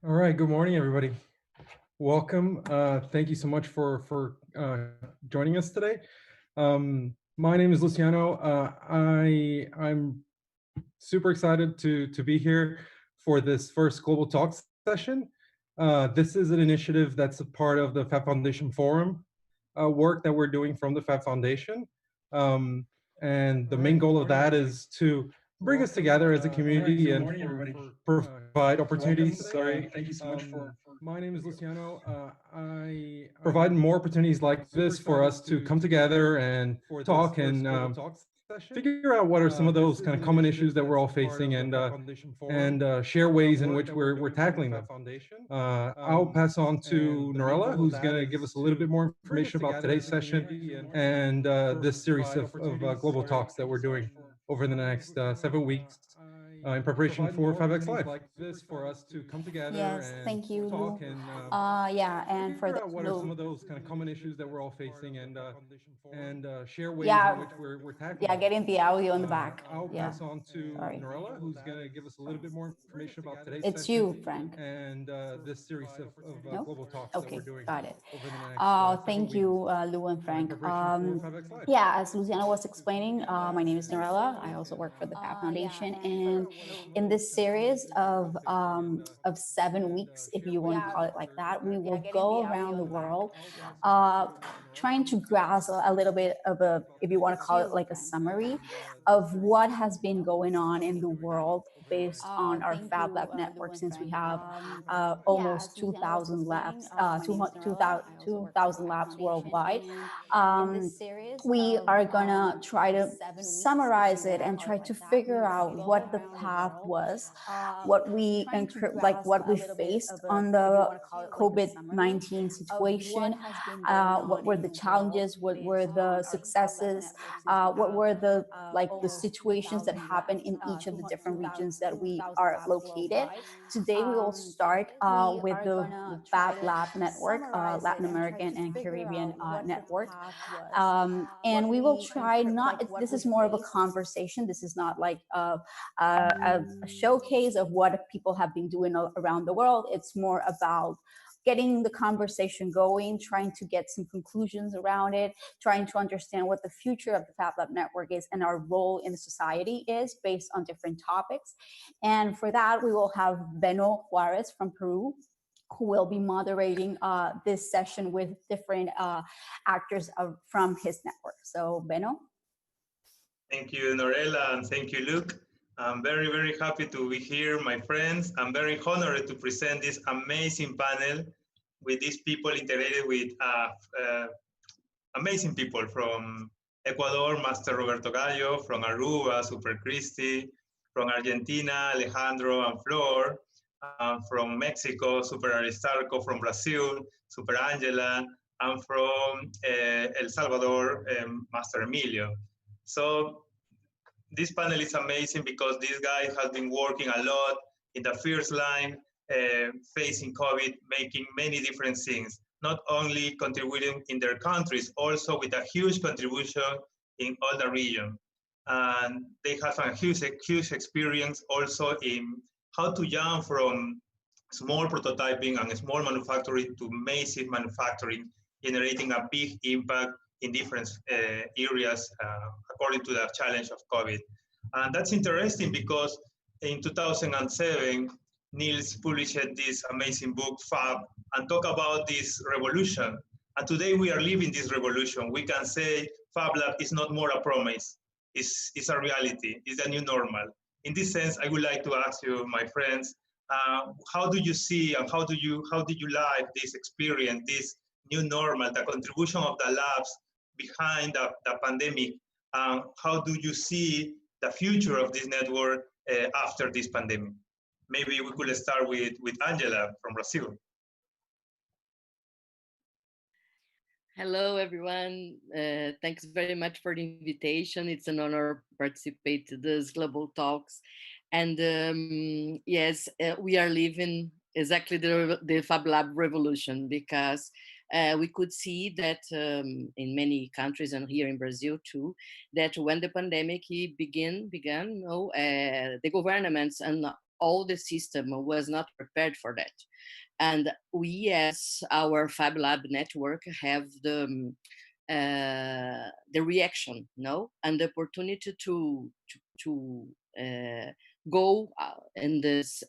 All right, good morning, everybody. Welcome. Thank you so much for joining us today. My name is Luciano. I'm super excited to be here for this first Global Talks session. This is an initiative that's a part of the Fab Foundation Forum work that we're doing from the Fab Foundation. And the main goal of that is to bring us together as a community and provide opportunities. Sorry, thank you so much for. My name is Luciano. I provide more opportunities like this for us to come together and talk and figure out what are some of those kind of common issues that we're all facing and share ways in which we're tackling them. I'll pass on to Norella, who's going to give us a little bit more information about today's session and this series of global talks that we're doing over the next 7 weeks in preparation for FabX Live. This for us to come together. Yes, thank you, Lu. Yeah, and for the what are some of those kind of common issues that we're all facing and share ways yeah, in which we're tackling. yeah, getting the audio in the back. I'll Yeah, pass on to sorry. Norella, who's going to give us a little bit more information about today's It's session you, Frank. and this series of No? global talks that Okay, we're doing got it. over the next Thank you, Lu and Frank. Live. Yeah, as Luciana was explaining, my name is Norella. I also work for the Fab Foundation, and in this series of 7 weeks, if you want to call it like that, we will go around the world, trying to grasp a little bit of a, if you want to call it like a summary, of what has been going on in the world based on our Fab Lab network, since we have almost 2,000 labs, 2,000 labs worldwide. We are gonna try to summarize it and try to figure out what the path was, what we what we faced on the COVID-19 situation, what were the challenges, what were the successes, what were the situations that happen in each of the different regions that we are located. Today we will start with the Fab Lab network, Latin American and Caribbean network. And we will try this is more of a conversation. This is not like a showcase of what people have been doing around the world. It's more about getting the conversation going, trying to get some conclusions around it, trying to understand what the future of the Fab Lab network is and our role in society is based on different topics. And for that, we will have Beno Juarez from Peru, who will be moderating this session with different actors from his network. So, Beno. Thank you, Norella, and thank you, Luke. I'm very, very happy to be here, my friends. I'm very honored to present this amazing panel with these people integrated with amazing people from Ecuador, Master Roberto Gallo, from Aruba, Super Christie, from Argentina, Alejandro and Flor, from Mexico, Super Aristarco, from Brazil, Super Angela, and from El Salvador, Master Emilio. So this panel is amazing because these guys have been working a lot in the first line, facing COVID, making many different things, not only contributing in their countries, also with a huge contribution in all the region. And they have a huge experience also in how to jump from small prototyping and small manufacturing to massive manufacturing, generating a big impact in different areas according to the challenge of COVID. And that's interesting because in 2007, Niels published this amazing book, Fab, and talk about this revolution. And today we are living this revolution. We can say FabLat is not more a promise, it's a reality, it's a new normal. In this sense, I would like to ask you, my friends, how do you see and how did you like this experience, this new normal, the contribution of the labs behind the pandemic? How do you see the future of this network after this pandemic? Maybe we could start with Angela from Brazil. Hello, everyone. Thanks very much for the invitation. It's an honor to participate to this Global Talks. And yes, we are living exactly the Fab Lab revolution, because we could see that in many countries and here in Brazil too, that when the pandemic began, the governments and all the system was not prepared for that. And we, as our Fab Lab network, have the reaction, no, and the opportunity to go in this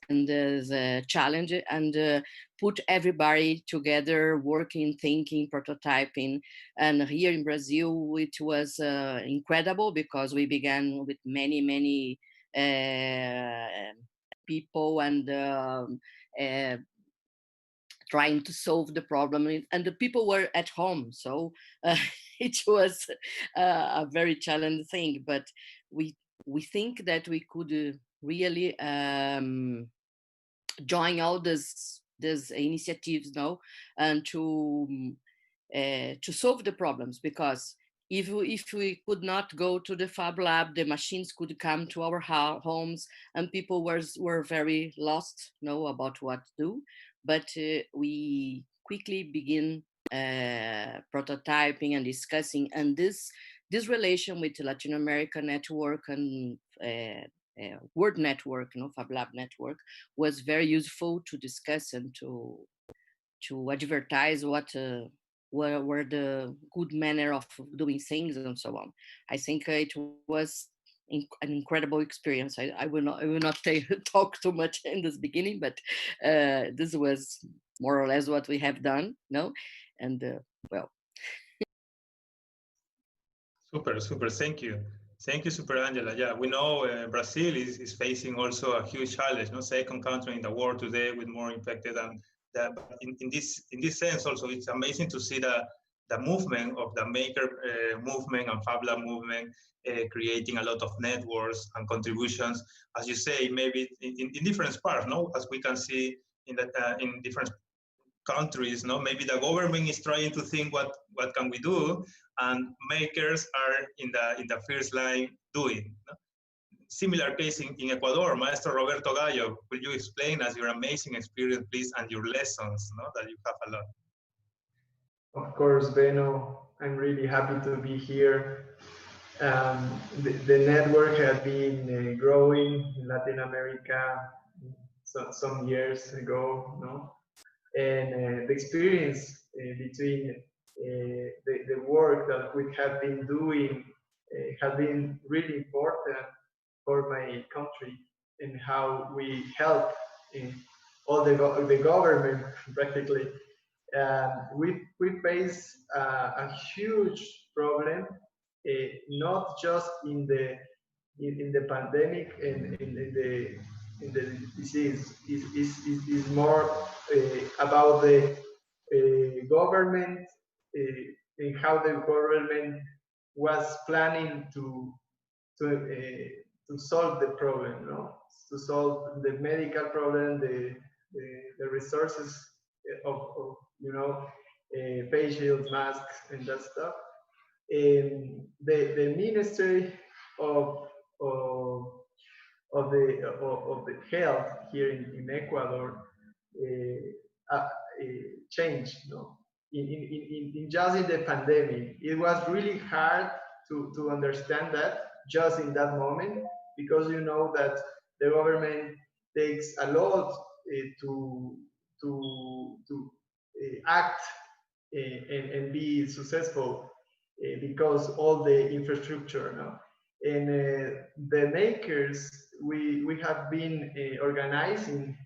challenge and put everybody together, working, thinking, prototyping. And here in Brazil, it was incredible because we began with many people and trying to solve the problem, and the people were at home, so it was a very challenging thing. But we think that we could really join all these initiatives now, and to solve the problems, because if we could not go to the Fab Lab, the machines could come to our homes, and people were very lost, about what to do. But we quickly begin prototyping and discussing, and this relation with the Latin American network and World Network, Fab Lab network, was very useful to discuss and to advertise what were the good manner of doing things and so on. I think it was an incredible experience. I will not talk too much in this beginning, but this was more or less what we have done, and well. Super. Thank you, Super Angela. Yeah, we know Brazil is facing also a huge challenge. Second country in the world today with more infected than that. But in this sense, also it's amazing to see the movement of the maker movement and Fab Lab movement, creating a lot of networks and contributions, as you say, maybe in different parts, as we can see in different countries, maybe the government is trying to think what can we do, and makers are in the first line doing. Similar case in Ecuador, Maestro Roberto Gallo. Will you explain us your amazing experience, please, and your lessons that you have a lot? Of course, Beno, I'm really happy to be here. The network has been growing in Latin America some years ago, and the experience between the work that we have been doing has been really important for my country, and how we help in all the government practically. We face a huge problem, not just in the pandemic and in the disease. Is more about the government and how the government was planning to solve the problem, to solve the medical problem, the resources of face shields, masks, and that stuff. The Ministry of the Health here in Ecuador changed. In just in the pandemic, it was really hard to understand that just in that moment, because you know that the government takes a lot to act and be successful because all the infrastructure. And the makers, we have been organizing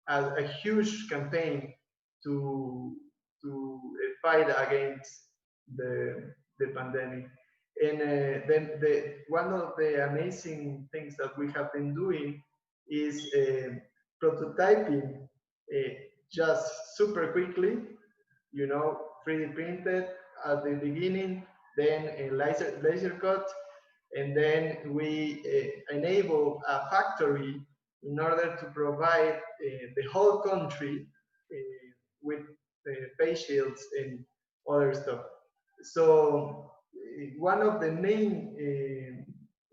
a huge campaign to fight against the pandemic. And then one of the amazing things that we have been doing is prototyping just super quickly, 3D printed at the beginning, then a laser cut, and then we enable a factory in order to provide the whole country with face shields and other stuff. So one of the main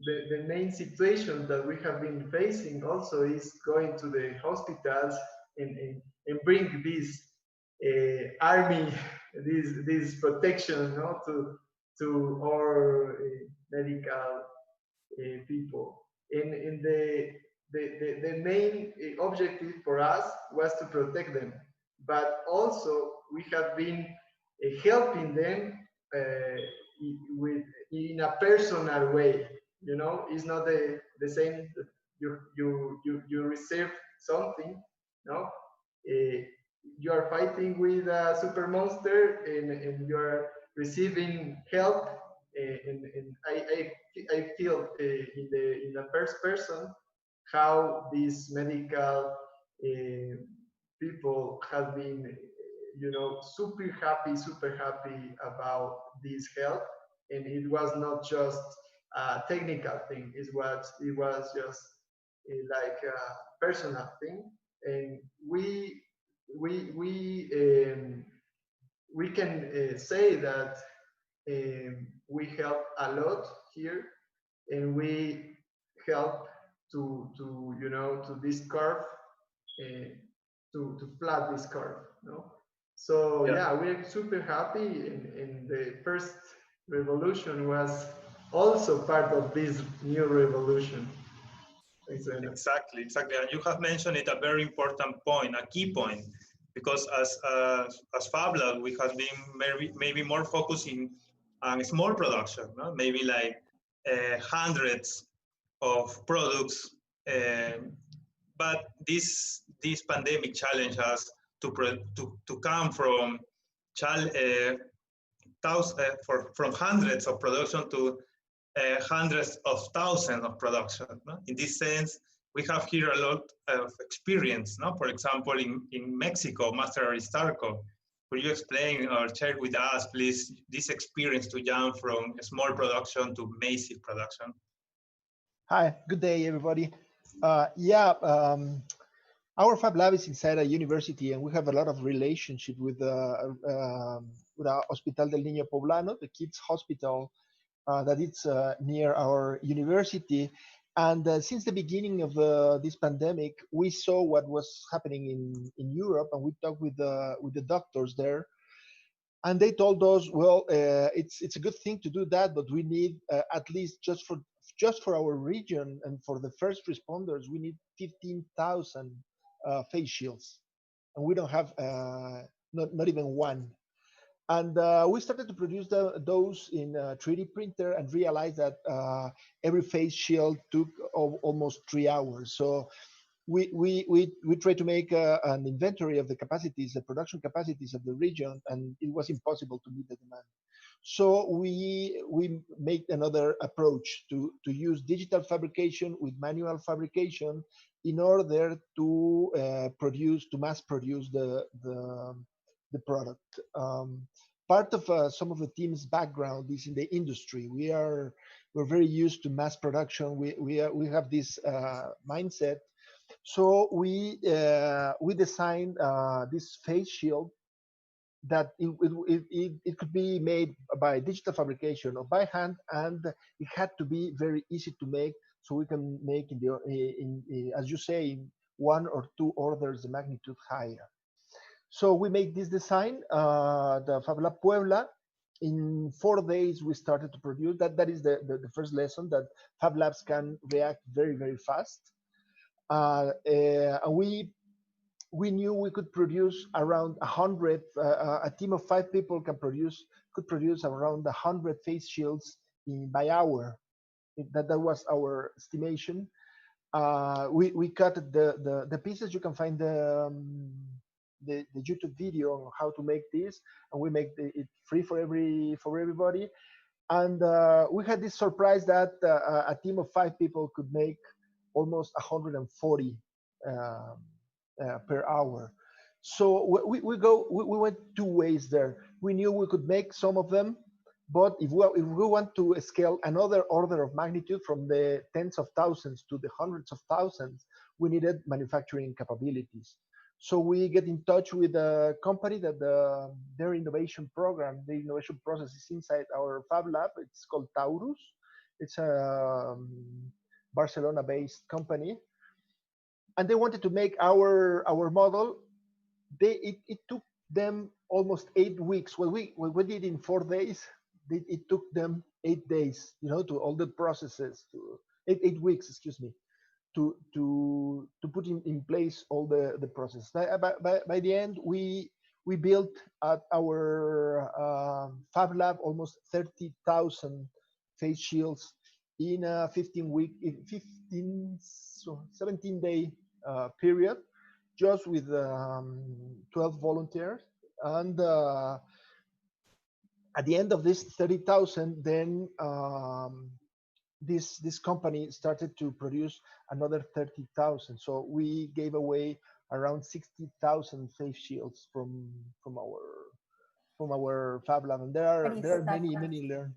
the main situations that we have been facing also is going to the hospitals and bring this army, this protection, to our medical people. And the the main objective for us was to protect them, but also we have been helping them with in a personal way. You know, it's not the same that you receive something, no. You are fighting with a super monster and you are receiving help, and I feel in the first person how these medical people have been, you know, super happy about this help, and it was not just a technical thing. It was just like a personal thing, and we can say that we help a lot here, and we help to you know, to this curve, uh, to flat this curve, no. So Yeah. yeah, we're super happy, and the first revolution was also part of this new revolution. Thanks, Beno. Exactly. And you have mentioned it, a very important point, a key point, because as FabLat, we have been maybe more focusing on small production, no? Maybe like hundreds of products. But this pandemic challenged us to come from from hundreds of production to hundreds of thousands of production. No? In this sense, we have here a lot of experience. No? For example, in Mexico, Master Aristarco, could you explain or share with us, please, this experience to jump from small production to massive production? Hi, good day, everybody. Our Fab Lab is inside a university, and we have a lot of relationship with Hospital del Niño Poblano, the kids' hospital that is near our university. And since the beginning of this pandemic, we saw what was happening in Europe, and we talked with the doctors there. And they told us, well, it's a good thing to do that, but we need at least just for our region and for the first responders, we need 15,000 face shields, and we don't have not even one. And we started to produce those in a 3D printer and realized that every face shield took almost 3 hours. So we tried to make an inventory of the capacities, the production capacities of the region, and it was impossible to meet the demand. So we made another approach to use digital fabrication with manual fabrication in order to mass produce the product. Part of some of the team's background is in the industry. We're very used to mass production. We have this mindset. So we designed this face shield that it could be made by digital fabrication or by hand, and it had to be very easy to make, so we can make as you say, in 1 or 2 orders the magnitude higher. So we made this design, the Fab Lab Puebla. In 4 days, we started to produce. That is the first lesson, that Fab Labs can react very, very fast. We knew we could produce around 100. A team of 5 people could produce around 100 face shields by hour. That was our estimation. We cut the pieces. You can find the YouTube video on how to make this, and we make it free for everybody. And we had this surprise that a team of 5 people could make almost 140 per hour. So we went 2 ways there. We knew we could make some of them, but if we want to scale another order of magnitude from the tens of thousands to the hundreds of thousands, we needed manufacturing capabilities. So we get in touch with a company that their innovation program, the innovation process is inside our Fab Lab. It's called Taurus. It's a Barcelona-based company, and they wanted to make our model. It took them almost 8 weeks. What we did in 4 days, it took them 8 days. You know, to all the processes, to 8 weeks, excuse me. to put in place all the process. By the end, we built at our Fab Lab almost 30,000 face shields in a 17-day period, just with 12 volunteers. And at the end of this 30,000, then this company started to produce another 30,000. So we gave away around 60,000 face shields from our Fab Lab, and there are many learn.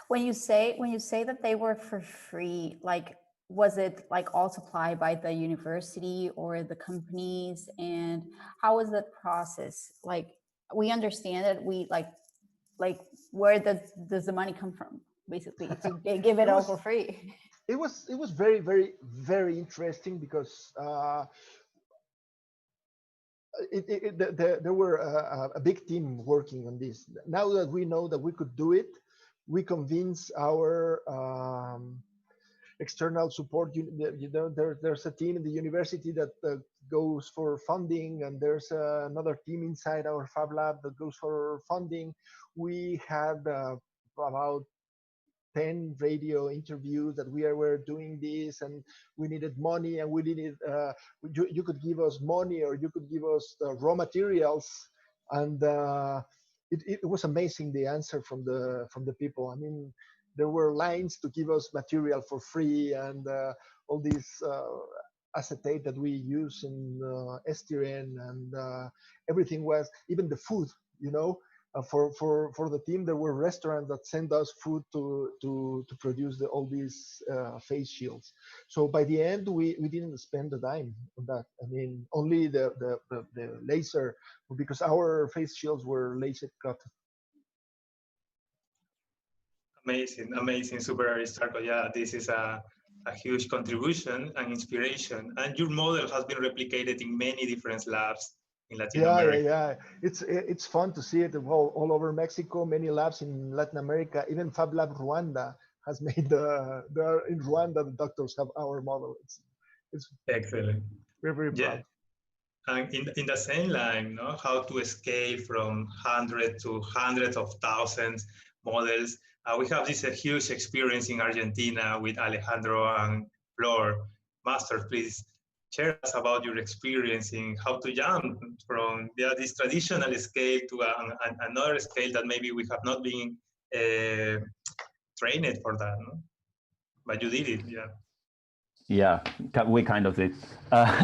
When you say that they were for free, like, was it like all supplied by the university or the companies, and how was the process? Like, we understand that we like where does the money come from, basically, to give it all for free? It was very interesting because there were a big team working on this. Now that we know that we could do it, we convinced our external support. There's a team in the university that goes for funding, and there's another team inside our Fab Lab that goes for funding. We had about 10 radio interviews that we were doing this, and we needed money, and we needed you could give us money, or you could give us raw materials, and it was amazing, the answer from the people. I mean, there were lines to give us material for free, and all these acetate that we use in styrene, and everything was, even the food, you know. For the team, there were restaurants that sent us food to produce all these face shields. So by the end, we didn't spend a dime on that. I mean, only the laser, because our face shields were laser cut. Amazing, super Aristarco. Yeah, this is a huge contribution and inspiration. And your model has been replicated in many different labs in Latin America. Yeah. It's fun to see it all over Mexico, many labs in Latin America. Even Fab Lab Rwanda has made in Rwanda, the doctors have our model. It's excellent. We're very proud. And in the same line, no? How to scale from hundreds to hundreds of thousands models. We have this huge experience in Argentina with Alejandro and Flor. Master, please share us about your experience in how to jump from this traditional scale to another scale that maybe we have not been trained for that, no? But you did it, yeah. Yeah, we kind of did.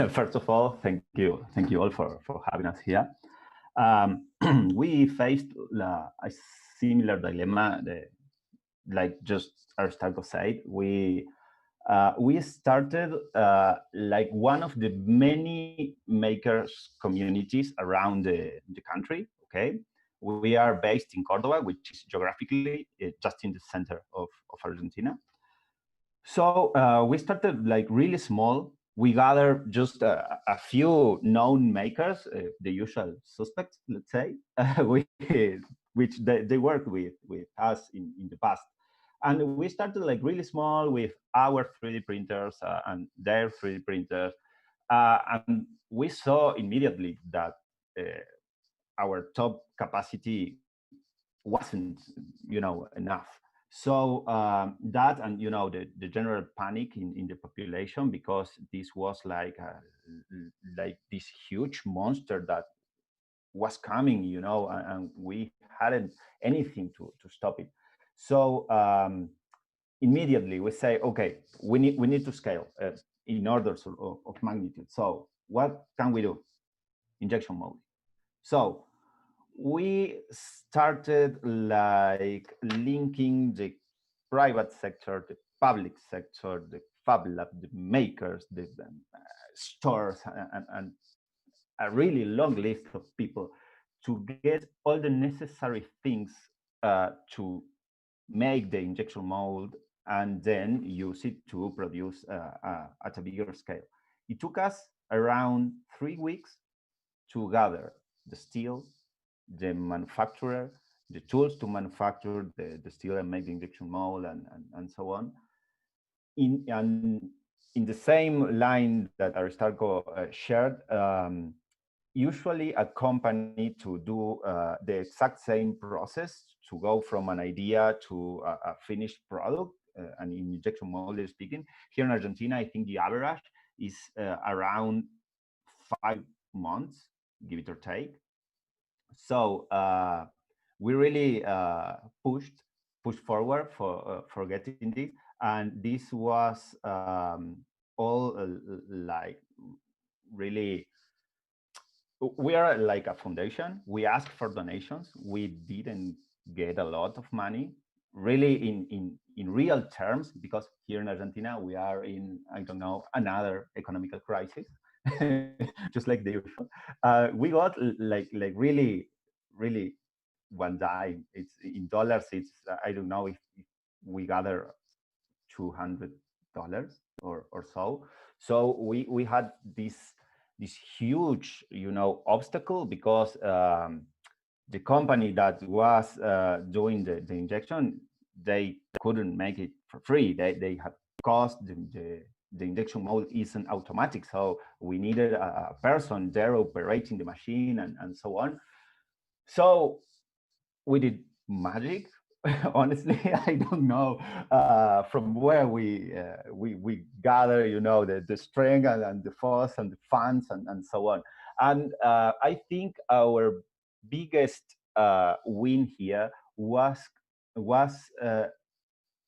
First of all, thank you all for having us here. We faced a similar dilemma, like just Aristarco said. We started like one of the many makers communities around the country. Okay, we are based in Cordoba, which is geographically just in the center of Argentina. So we started like really small. We gathered just a few known makers, the usual suspects, let's say, which they worked with us in the past. And we started like really small with our 3D printers and their 3D printers. And we saw immediately that our top capacity wasn't, enough. So that, and the general panic in the population, because this was like this huge monster that was coming, and we hadn't anything to stop it. So immediately we say, okay, we need to scale in orders of magnitude. So what can we do? Injection molding. So we started like linking the private sector, the public sector, the Fab Lab, the makers, the stores, and a really long list of people to get all the necessary things to make the injection mold and then use it to produce at a bigger scale. It took us around 3 weeks to gather the steel, the manufacturer, the tools to manufacture the steel and make the injection mold, and so on. And in the same line that Aristarco shared, usually a company to do the exact same process to go from an idea to a finished product, and in injection molded speaking, here in Argentina, I think the average is around 5 months, give it or take. So we really pushed forward for getting this, and this was all like really. We are like a foundation. We asked for donations. We didn't get a lot of money, really in real terms, because here in Argentina we are in, I don't know, another economical crisis, just like the usual. We got like really one dime. It's in dollars. It's I don't know if we gather $200 or so. So we had this huge, obstacle, because the company that was doing the injection, they couldn't make it for free. They had cost. The injection mold isn't automatic, so we needed a person there operating the machine and so on. So we did magic. Honestly, I don't know from where we gather, the strength and the force and the funds and so on. And I think our biggest win here was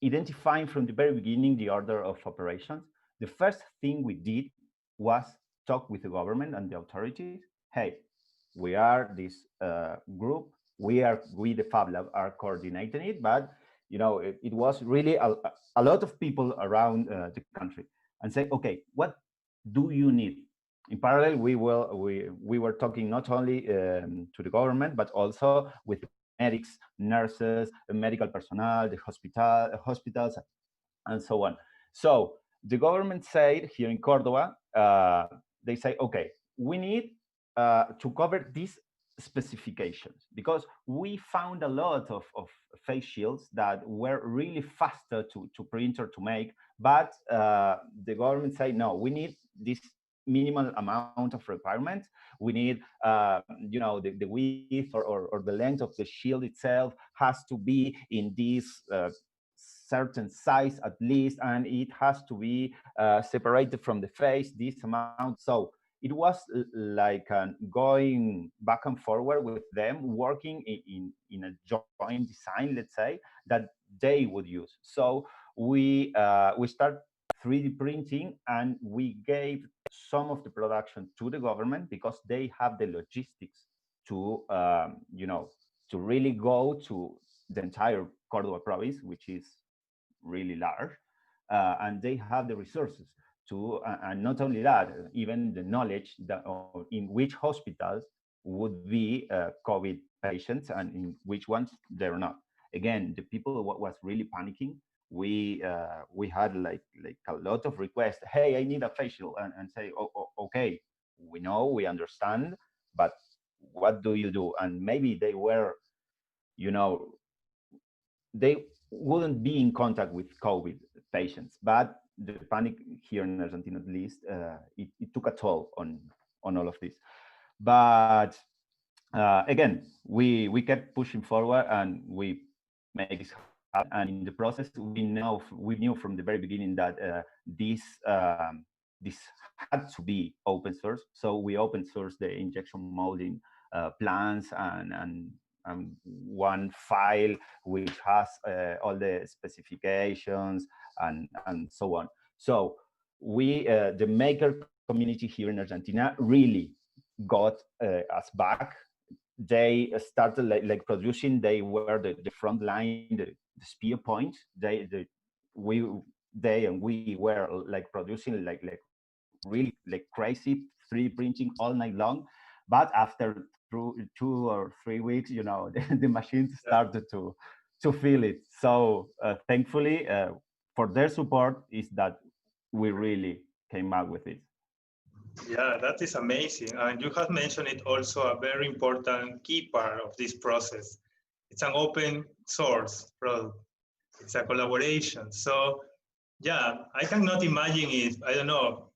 identifying from the very beginning the order of operations. The first thing we did was talk with the government and the authorities. Hey, we are this group. We the Fab Lab are coordinating it, but it was really a lot of people around the country, and say, okay, what do you need? In parallel, we were talking not only to the government, but also with medics, nurses, the medical personnel, the hospitals, and so on. So the government said here in Córdoba, they say, okay, we need to cover these specifications, because we found a lot of face shields that were really faster to print or to make, but the government say, no, we need this minimal amount of requirements. We need, the width or the length of the shield itself has to be in this certain size at least, and it has to be separated from the face this amount. So it was like going back and forward with them, working in a joint design, let's say, that they would use. So we start 3D printing, and we gave some of the production to the government, because they have the logistics to to really go to the entire Córdoba province, which is really large, and they have the resources to, and not only that, even the knowledge that in which hospitals would be COVID patients and in which ones they're not. Again, the people was really panicking. We had like a lot of requests. Hey, I need a facial, and say, okay, we know, we understand, but what do you do? And maybe they were, they wouldn't be in contact with COVID patients, but the panic here in Argentina, at least, it took a toll on all of this. But again, we kept pushing forward, and we make this happen. And in the process, we knew from the very beginning that this had to be open source. So we open source the injection molding plans and one file which has all the specifications and so on. So we, the maker community here in Argentina, really got us back. They started like producing. They were the front line, the spear point. They and we were like producing like really like crazy 3D printing all night long. But after 2 or 3 weeks, the machines started to feel it. So thankfully, for their support, is that we really came out with it. Yeah, that is amazing. And you have mentioned it also, a very important key part of this process. It's an open source product. It's a collaboration. So Yeah, I cannot imagine if, I don't know,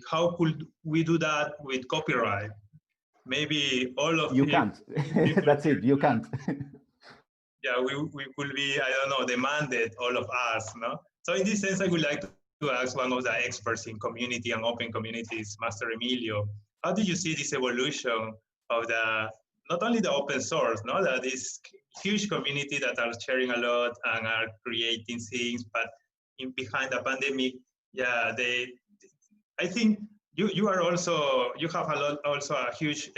how could we do that with copyright? Maybe all of you can't. That's it. You can't. Yeah, we could be, I don't know, demanded, all of us, no? So in this sense, I would like to ask one of the experts in community and open communities, Master Emilio, how did you see this evolution of the, not only the open source, no, that this huge community that are sharing a lot and are creating things, but behind the pandemic, yeah, I think you are also, you have a lot, also a huge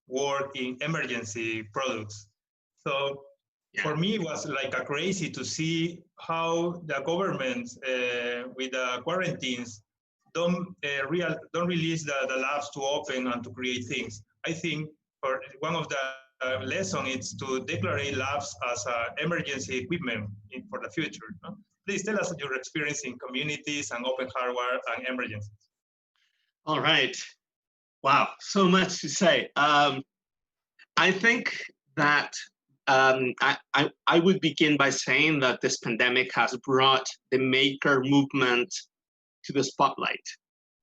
work in emergency products. So for me, it was like a crazy to see how the government with the quarantines don't release the labs to open and to create things. I think for one of the lesson is to declare labs as emergency equipment for the future. No? Please tell us your experience in communities and open hardware and emergencies. All right. Wow, so much to say. I think that I would begin by saying that this pandemic has brought the maker movement to the spotlight.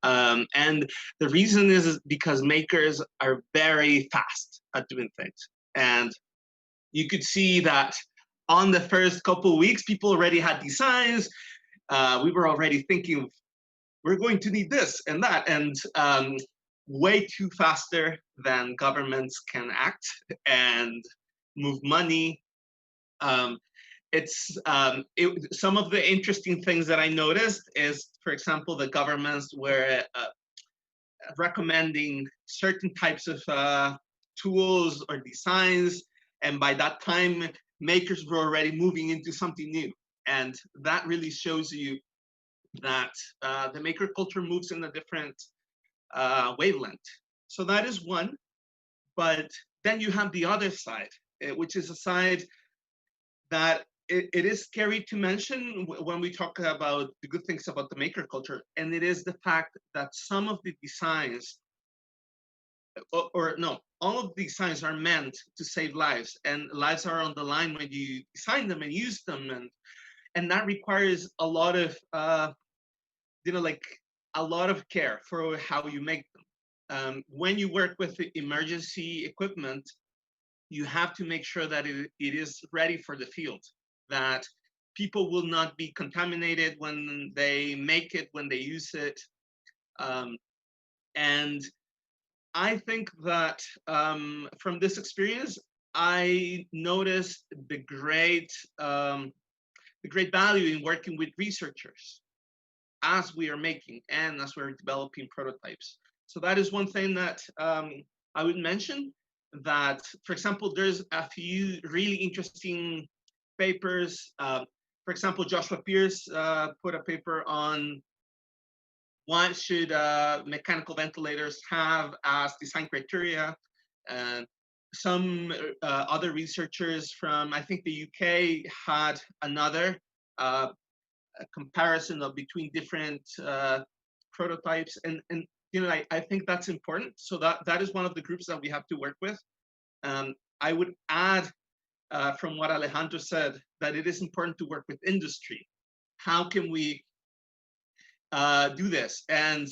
And the reason is because makers are very fast at doing things. And you could see that on the first couple of weeks, people already had designs. We were already thinking, we're going to need this and that, and way too faster than governments can act and move money. Some of the interesting things that I noticed is, for example, the governments were recommending certain types of tools or designs, and by that time, makers were already moving into something new. And that really shows you that the maker culture moves in a different wavelength. So that is one. But then you have the other side, which is a side that it is scary to mention when we talk about the good things about the maker culture. And it is the fact that some of the designs, all of the designs are meant to save lives, and lives are on the line when you design them and use them. And that requires a lot of a lot of care for how you make them. When you work with the emergency equipment, you have to make sure that it is ready for the field, that people will not be contaminated when they make it, when they use it. And I think that from this experience, I noticed the great value in working with researchers as we are making and as we're developing prototypes. So that is one thing that I would mention, that, for example, there's a few really interesting papers. For example, Joshua Pierce put a paper on what should mechanical ventilators have as design criteria. Some other researchers from, I think, the UK had another a comparison of between different prototypes, and I think that's important. So that is one of the groups that we have to work with. I would add from what Alejandro said, that it is important to work with industry. How can we do this? And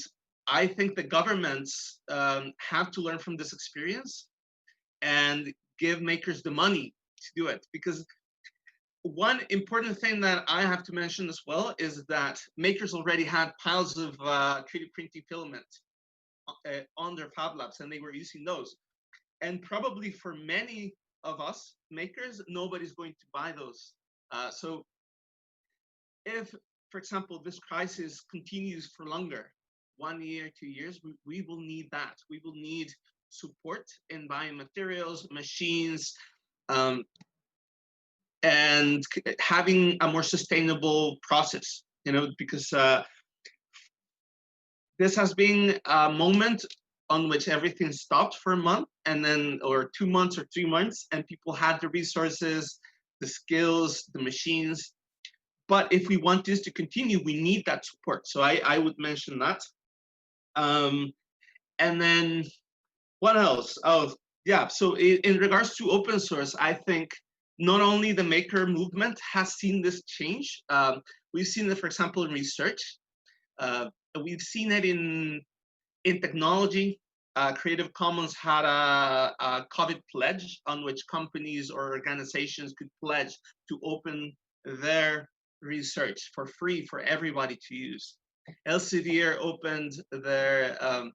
I think the governments have to learn from this experience and give makers the money to do it. Because one important thing that I have to mention as well is that makers already had piles of 3D printing filament on their Fab Labs, and they were using those. And probably for many of us makers, nobody's going to buy those. So if, for example, this crisis continues for longer, 1 year, 2 years, we will need that. We will need support in buying materials, machines, and having a more sustainable process, because this has been a moment on which everything stopped for a month, and then, or 2 months or 3 months, and people had the resources, the skills, the machines. But if we want this to continue, we need that support. So I would mention that. And then what else? Oh, yeah. So in regards to open source, I think not only the maker movement has seen this change, We've seen it, for example, in research. We've seen it in technology. Creative Commons had a COVID pledge on which companies or organizations could pledge to open their research for free for everybody to use. Elsevier opened their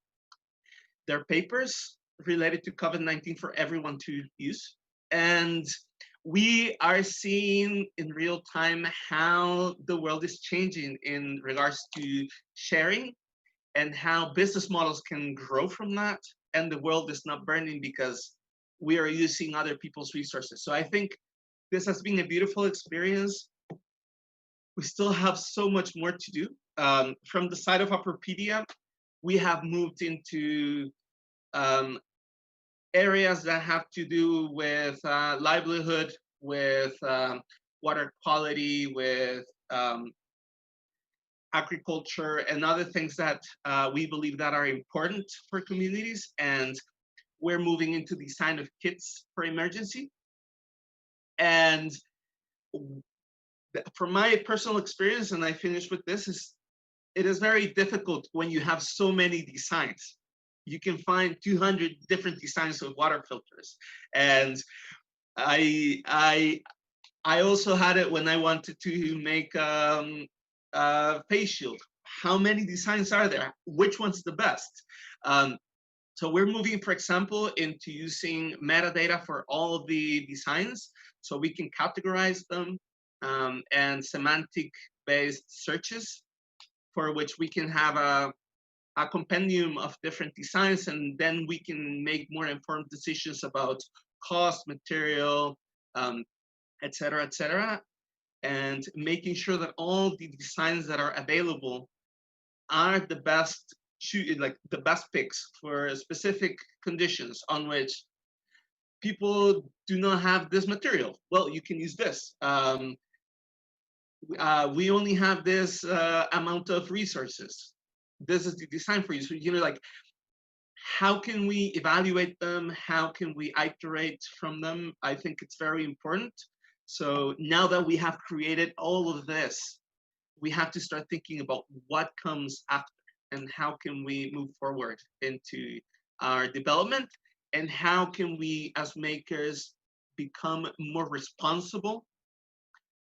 papers related to COVID-19 for everyone to use. And we are seeing in real time how the world is changing in regards to sharing and how business models can grow from that. And the world is not burning because we are using other people's resources. So I think this has been a beautiful experience. We still have so much more to do. From the side of Upperpedia, we have moved into areas that have to do with livelihood, with water quality, with agriculture, and other things that we believe that are important for communities. And we're moving into design of kits for emergency. And from my personal experience, and I finish with this, is it is very difficult when you have so many designs. You can find 200 different designs of water filters. And I also had it when I wanted to make a face shield. How many designs are there? Which one's the best? So we're moving, for example, into using metadata for all of the designs so we can categorize them and semantic-based searches for which we can have a compendium of different designs, and then we can make more informed decisions about cost, material, et cetera, and making sure that all the designs that are available are the best, like the best picks for specific conditions on which people do not have this material. Well, you can use this. We only have this amount of resources. This is the design for you. So, like, how can we evaluate them? How can we iterate from them? I think it's very important. So now that we have created all of this, we have to start thinking about what comes after and how can we move forward into our development, and how can we as makers become more responsible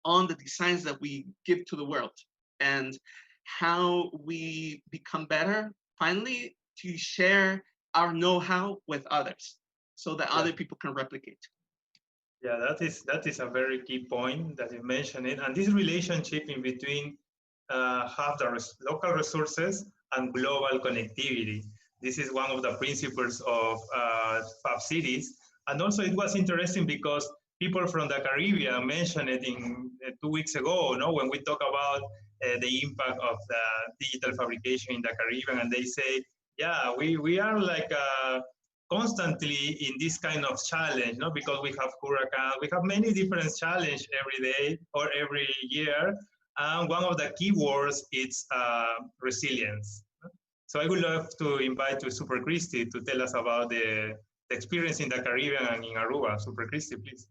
on the designs that we give to the world, and how we become better finally to share our know-how with others so that other people can replicate. Yeah, that is a very key point that you mentioned it, and this relationship in between have the local resources and global connectivity. This is one of the principles of Fab Cities, and also it was interesting because people from the Caribbean mentioned it in 2 weeks ago, when we talk about the impact of the digital fabrication in the Caribbean, and they say, yeah, we are like constantly in this kind of challenge, because we have hurricanes, we have many different challenges every day or every year, and one of the key words is resilience. So I would love to invite you, Super Christie, to tell us about the experience in the Caribbean and in Aruba. Super Christie, please.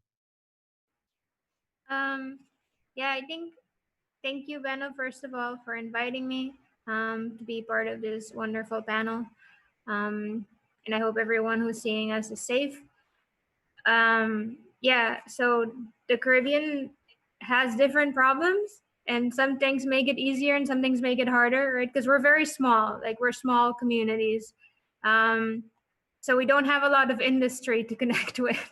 Yeah, I think, thank you, Beno, first of all, for inviting me to be part of this wonderful panel. And I hope everyone who's seeing us is safe. Yeah, so the Caribbean has different problems, and some things make it easier and some things make it harder, right? Because we're very small, like we're small communities. So we don't have a lot of industry to connect with.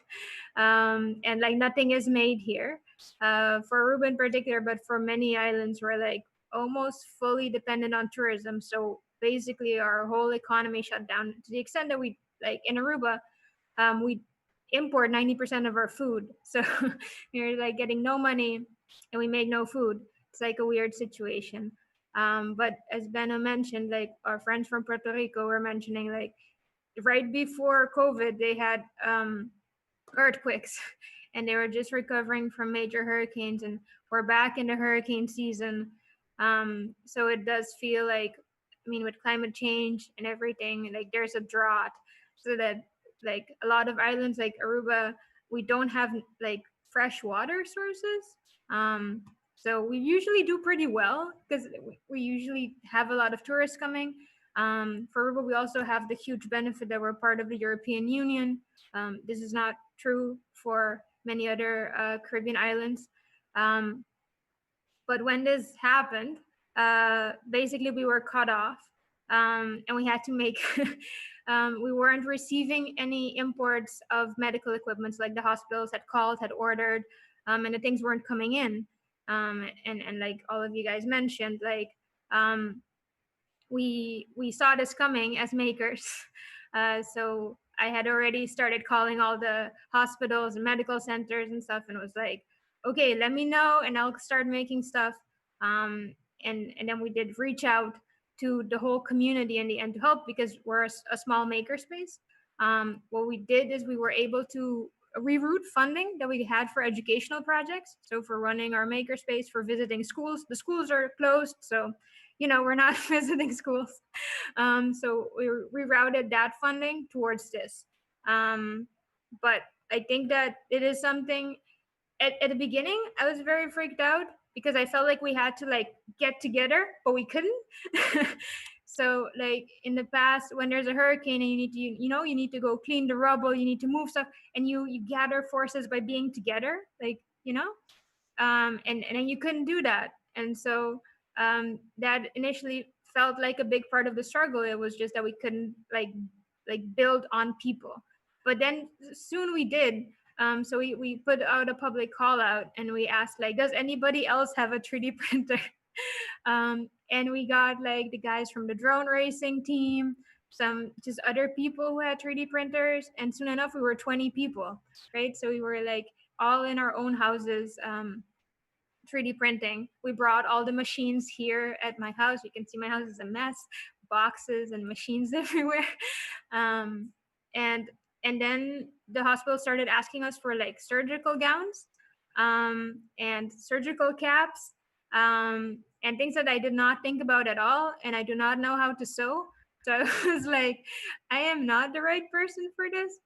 And like nothing is made here. For Aruba in particular, but for many islands, we're like almost fully dependent on tourism. So basically our whole economy shut down to the extent that we, like in Aruba, we import 90% of our food. So we're like getting no money and we make no food. It's like a weird situation. But as Beno mentioned, like our friends from Puerto Rico were mentioning, like right before COVID, they had earthquakes and they were just recovering from major hurricanes, and we're back in the hurricane season. So it does feel like, I mean, with climate change and everything, like there's a drought, so that like a lot of islands like Aruba, we don't have like fresh water sources. So we usually do pretty well because we usually have a lot of tourists coming. For Aruba, we also have the huge benefit that we're part of the European Union. This is not true for many other Caribbean islands. But when this happened, basically we were cut off, and we had to make, we weren't receiving any imports of medical equipment. So like the hospitals had called, had ordered, and the things weren't coming in. And like all of you guys mentioned, like we saw this coming as makers. So I had already started calling all the hospitals and medical centers and stuff, and it was like, okay, let me know and I'll start making stuff. And then we did reach out to the whole community in the end to help, because we're a small makerspace. What we did is we were able to reroute funding that we had for educational projects. So for running our makerspace, for visiting schools, the schools are closed, so we're not visiting schools. So we rerouted that funding towards this. But I think that it is something, at the beginning, I was very freaked out because I felt like we had to like get together, but we couldn't. So like in the past, when there's a hurricane and you need to, you need to go clean the rubble, you need to move stuff, and you gather forces by being together, like, and then you couldn't do that. And so that initially felt like a big part of the struggle. It was just that we couldn't like build on people. But then soon we did. So we put out a public call out and we asked, like, does anybody else have a 3D printer? And we got like the guys from the drone racing team, some just other people who had 3D printers. And soon enough, we were 20 people, right? So we were like all in our own houses, 3D printing. We brought all the machines here at my house. You can see my house is a mess, boxes and machines everywhere. And then the hospital started asking us for like surgical gowns and surgical caps and things that I did not think about at all. And I do not know how to sew. So I was like, I am not the right person for this.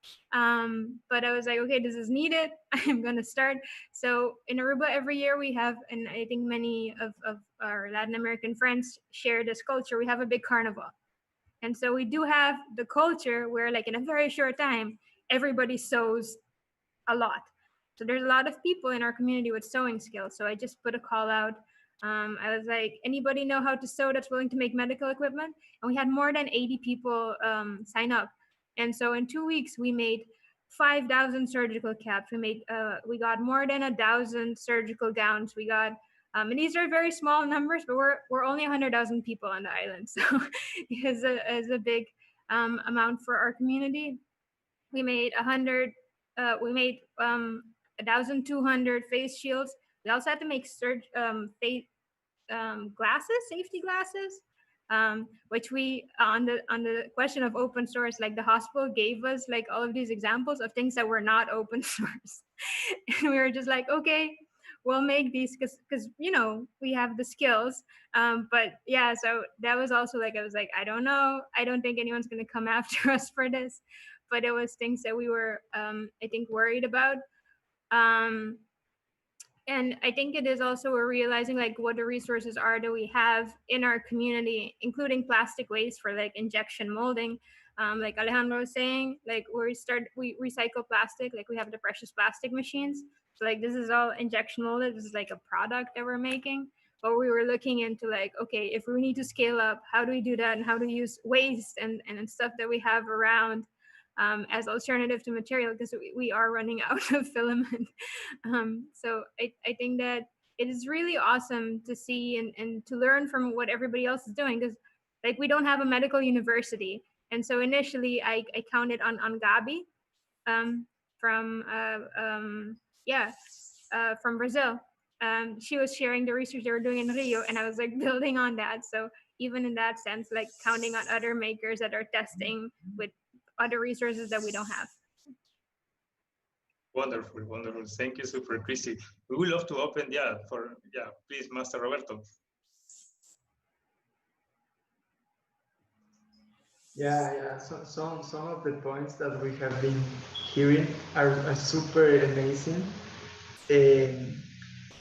But I was like, okay, this is needed. I'm going to start. So in Aruba, every year we have, and I think many of our Latin American friends share this culture, we have a big carnival. And so we do have the culture where like in a very short time, everybody sews a lot. So there's a lot of people in our community with sewing skills. So I just put a call out. I was like, anybody know how to sew that's willing to make medical equipment? And we had more than 80 people sign up. And so in 2 weeks, we made 5,000 surgical caps. We got more than 1,000 surgical gowns. We got, and these are very small numbers, but we're only 100,000 people on the island. So it's a big amount for our community. We made 1,200 face shields. We also had to make face glasses, safety glasses, which we on the question of open source, like the hospital gave us like all of these examples of things that were not open source, and we were just like, okay, we'll make these because we have the skills. But yeah, so that was also like, I was like, I don't know, I don't think anyone's gonna come after us for this, but it was things that we were I think worried about. And I think it is also we're realizing like what the resources are that we have in our community, including plastic waste for like injection molding. Like Alejandro was saying, like we recycle plastic, like we have the precious plastic machines. So like this is all injection molded. This is like a product that we're making. But we were looking into like, okay, if we need to scale up, how do we do that, and how to use waste and stuff that we have around as alternative to material, because we are running out of filament. So I think that it is really awesome to see and to learn from what everybody else is doing, because like we don't have a medical university. And so initially I counted on Gabi from Brazil. She was sharing the research they were doing in Rio, and I was like building on that. So even in that sense, like counting on other makers that are testing with other resources that we don't have. Wonderful, wonderful. Thank you, super Christie. We would love to open, please, Master Roberto. Yeah. So some of the points that we have been hearing are super amazing.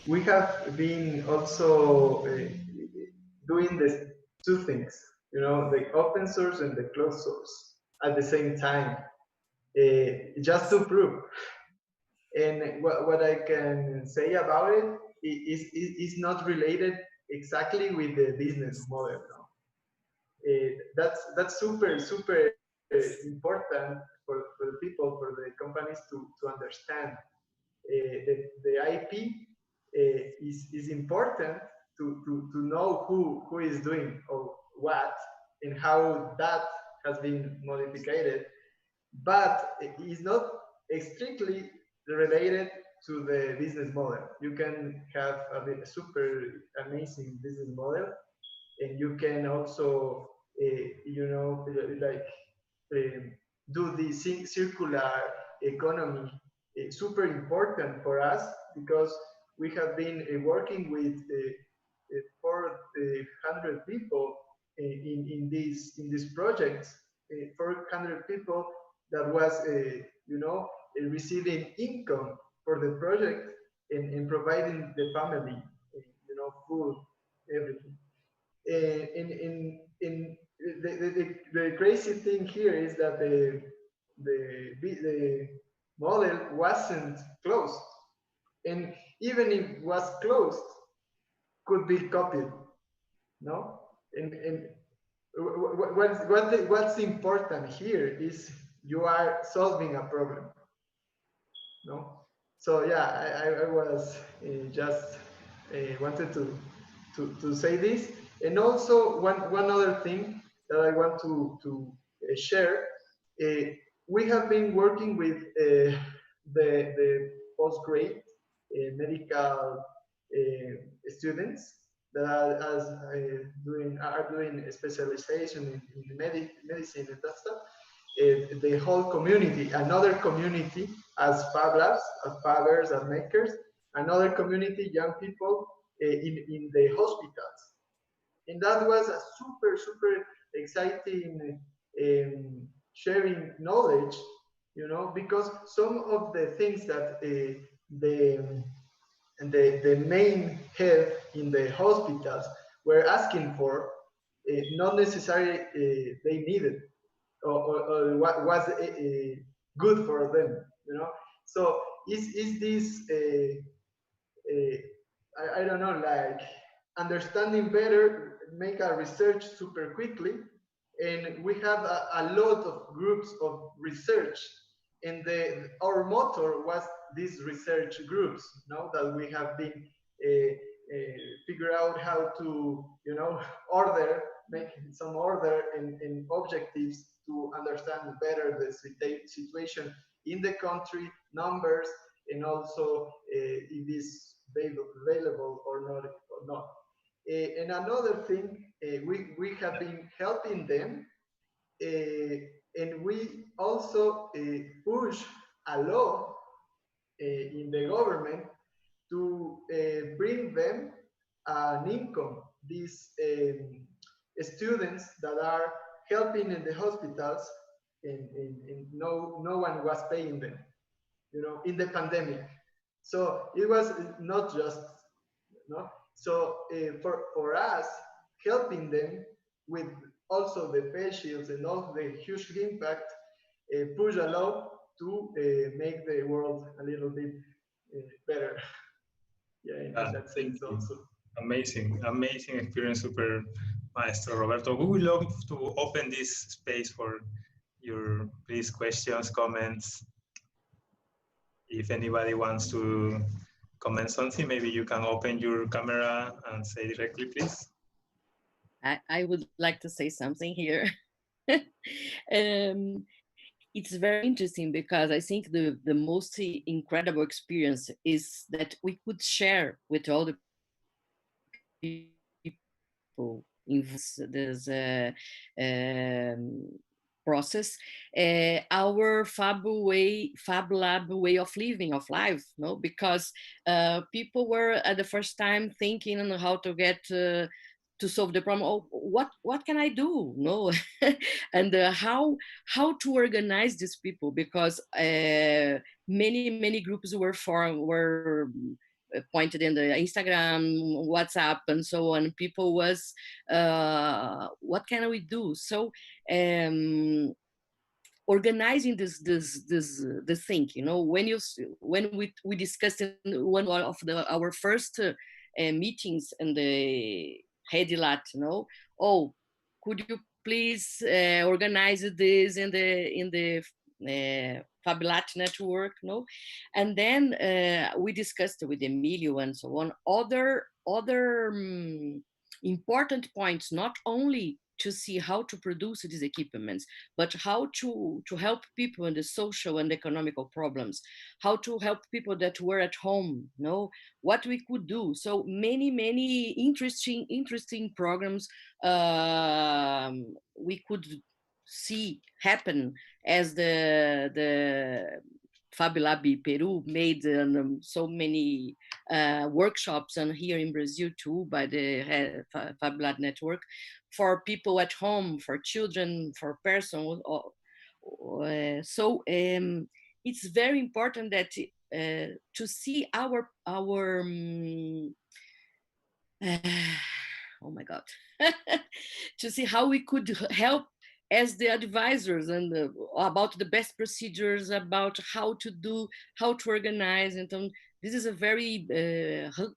we have been also doing the two things, you know, the open source and the closed source at the same time, just to prove. And what I can say about it is not related exactly with the business model. No? That's super important for the people, for the companies to understand. The IP is important to know who is doing or what and how that has been modified, but it is not strictly related to the business model. You can have a super amazing business model, and you can also, you know, like do the circular economy. It's super important for us because we have been working with 400 people in these projects. 400 people that was, you know, receiving income for the project and providing the family, you know, food, everything. In the crazy thing here is that the model wasn't closed, and even if it was closed, could be copied, no? And what's important here is you are solving a problem, no? So yeah, I was just wanted to say this. And also one other thing that I want to share, we have been working with the postgrad medical students that are doing a specialization in medicine and that stuff. The whole community, another community as Fab Labs, as fabbers, as makers, another community, young people in the hospitals. And that was a super exciting sharing knowledge, you know, because some of the things that the main head in the hospitals were asking for, not necessarily they needed or what was good for them, you know. So is this I don't know, like understanding better, make a research super quickly, and we have a lot of groups of research, and our motto was these research groups, you know, that we have been figure out how to, you know, order, make some order and objectives to understand better the situation in the country, numbers, and also if it's available or not. And another thing, we have been helping them, and we also push a law in the government to bring them an income. These students that are helping in the hospitals, and no one was paying them, you know, in the pandemic. So it was not just, you know. So for us, helping them with also the face shields and all the huge impact, push a law to make the world a little bit better. Yeah, in that sense also. Amazing experience, super Maestro Roberto. We would love to open this space for your, please, questions, comments. If anybody wants to comment something, maybe you can open your camera and say directly, please. I would like to say something here. It's very interesting because I think the most incredible experience is that we could share with all the people in this process our Fab Lab way of living, of life, no? Because people were at the first time thinking on how to get to solve the problem. Oh, what can I do? No, and how to organize these people, because many groups were pointed in the Instagram, WhatsApp, and so on. People was, what can we do? So organizing this thing, you know, when we discussed in one of our first meetings in the FABLAT, you know, oh, could you please organize this in the FABLAT network, no? And then we discussed with Emilio and so on other important points, not only to see how to produce these equipments, but how to help people in the social and economical problems, how to help people that were at home, you know, what we could do. So many interesting programs we could see happen as the Fab Lab Peru made so many workshops, and here in Brazil too by the FABLAT network, for people at home, for children, for persons. So it's very important that to see our oh my God, to see how we could help as the advisors, and about the best procedures, about how to do, how to organize. And this is a very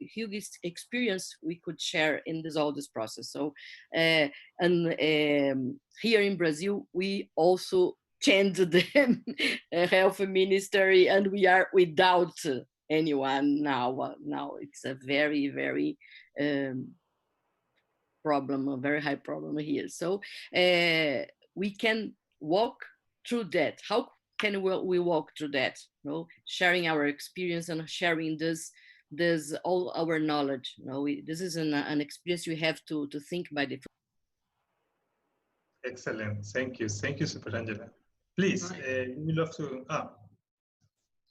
huge experience we could share in all this process. So, here in Brazil, we also changed the health ministry, and we are without anyone now. Now it's a very, very problem, a very high problem here. So we can walk through that. How can we walk through that? You know, sharing our experience and sharing this all our knowledge. You know, this is an experience we have to think by the. Excellent. Thank you, Super Angela. Please, we love to.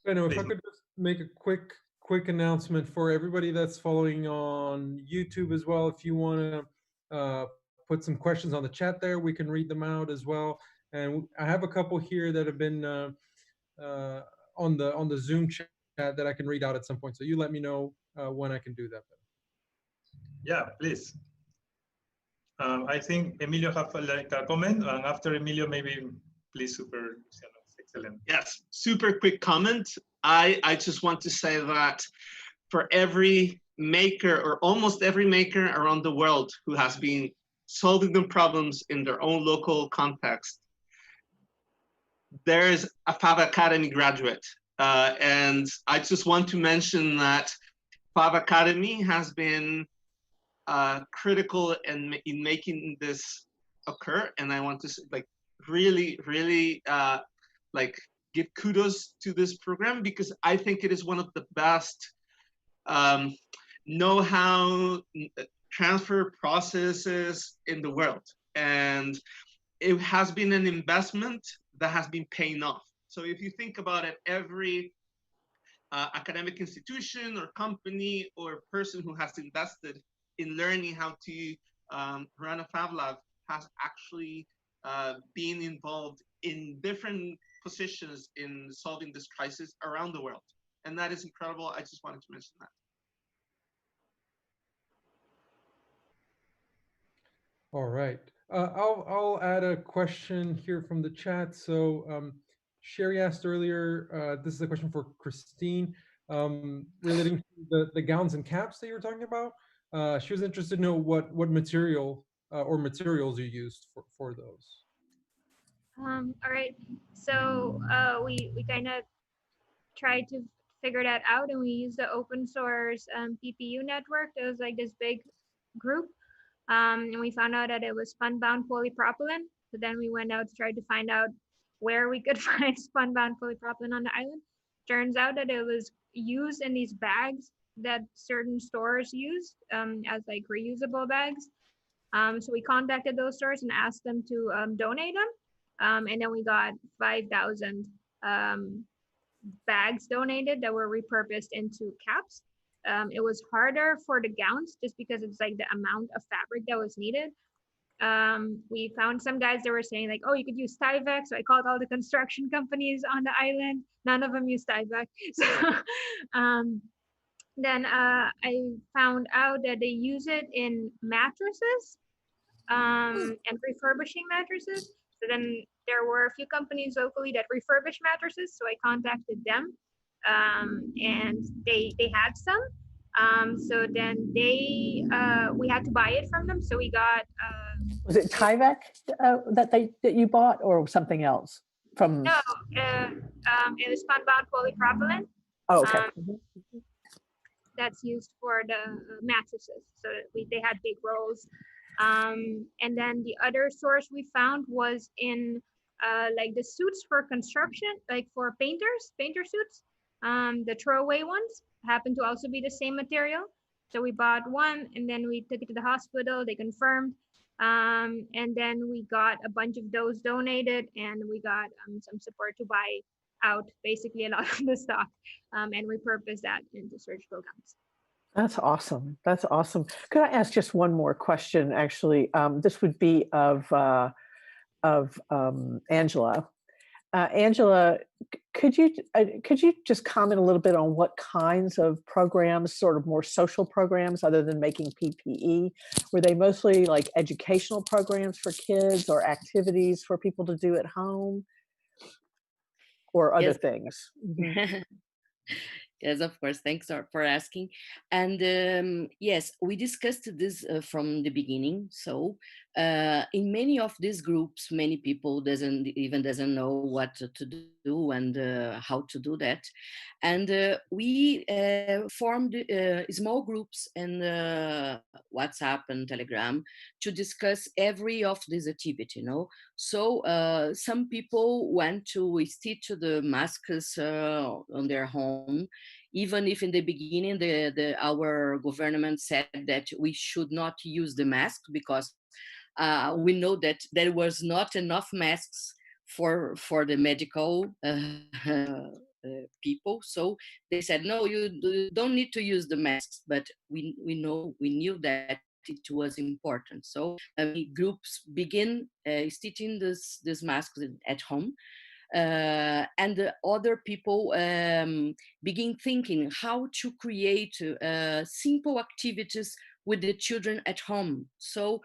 Beno, if I could just make a quick announcement for everybody that's following on YouTube as well. If you want to put some questions on the chat there, we can read them out as well. And I have a couple here that have been on the Zoom chat that I can read out at some point. So you let me know when I can do that. Yeah, please. I think Emilio have like a comment, and after Emilio, maybe please, Super. Excellent. Yes, super quick comment. I just want to say that for every maker, or almost every maker around the world who has been solving the problems in their own local context, there's a Fab Academy graduate. And I just want to mention that Fab Academy has been critical in making this occur. And I want to really give kudos to this program, because I think it is one of the best know-how transfer processes in the world. And it has been an investment that has been paying off. So if you think about it, every academic institution or company or person who has invested in learning how to run a Fab Lab has actually been involved in different positions in solving this crisis around the world. And that is incredible. I just wanted to mention that. All right. I'll add a question here from the chat. So Sherry asked earlier, this is a question for Christine, relating to the gowns and caps that you were talking about. She was interested to know what material or materials you used for those. All right. So we kind of tried to figure that out, and we used the open source PPU network. It was like this big group. And we found out that it was spun-bound polypropylene. So then we went out to try to find out where we could find spun-bound polypropylene on the island. Turns out that it was used in these bags that certain stores used as like reusable bags. So we contacted those stores and asked them to donate them. And then we got 5,000 bags donated that were repurposed into caps. It was harder for the gowns just because it's like the amount of fabric that was needed. We found some guys that were saying like, oh, you could use Tyvek. So I called all the construction companies on the island. None of them use Tyvek. So Then I found out that they use it in mattresses and refurbishing mattresses. So then there were a few companies locally that refurbish mattresses. So I contacted them and they had some. So then we had to buy it from them. So we got. Was it Tyvek that you bought or something else from? No, it was spunbound polypropylene. Oh, okay. That's used for the mattresses. So they had big rolls. And then the other source we found was in like the suits for construction, like for painter suits. The throwaway ones happen to also be the same material. So we bought one and then we took it to the hospital. They confirmed. And then we got a bunch of those donated and we got some support to buy out basically a lot of the stock and repurpose that into surgical gowns. That's awesome. That's awesome. Could I ask just one more question? Actually, this would be of Angela. Angela, could you just comment a little bit on what kinds of programs, sort of more social programs, other than making PPE, were they mostly like educational programs for kids or activities for people to do at home, or other things? Mm-hmm. Yes, of course. Thanks for asking. And yes, we discussed this from the beginning. So in many of these groups, many people doesn't know what to do and how to do that. And we formed small groups in WhatsApp and Telegram to discuss every of this activity. So some people went to stitch the masks on their home, even if in the beginning our government said that we should not use the mask because we know that there was not enough masks for the medical people. So they said, no, you don't need to use the masks, but we knew that it was important. So groups begin stitching this masks at home. And other people begin thinking how to create simple activities with the children at home. So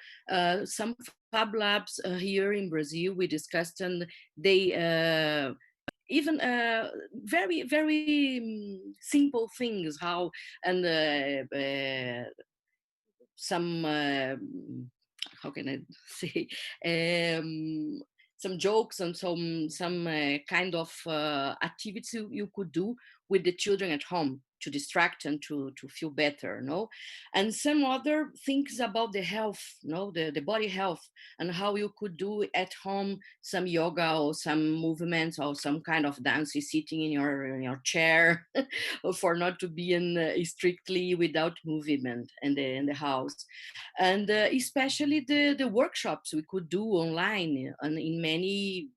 some Fab Labs here in Brazil, we discussed, and they even very, very simple things, how, and some, how can I say, some jokes and some kind of activities you could do with the children at home to distract and to feel better, and some other things about the health, the body health, and how you could do at home some yoga or some movements or some kind of dance sitting in your chair for not to be in strictly without movement in the house. And especially the workshops we could do online and in many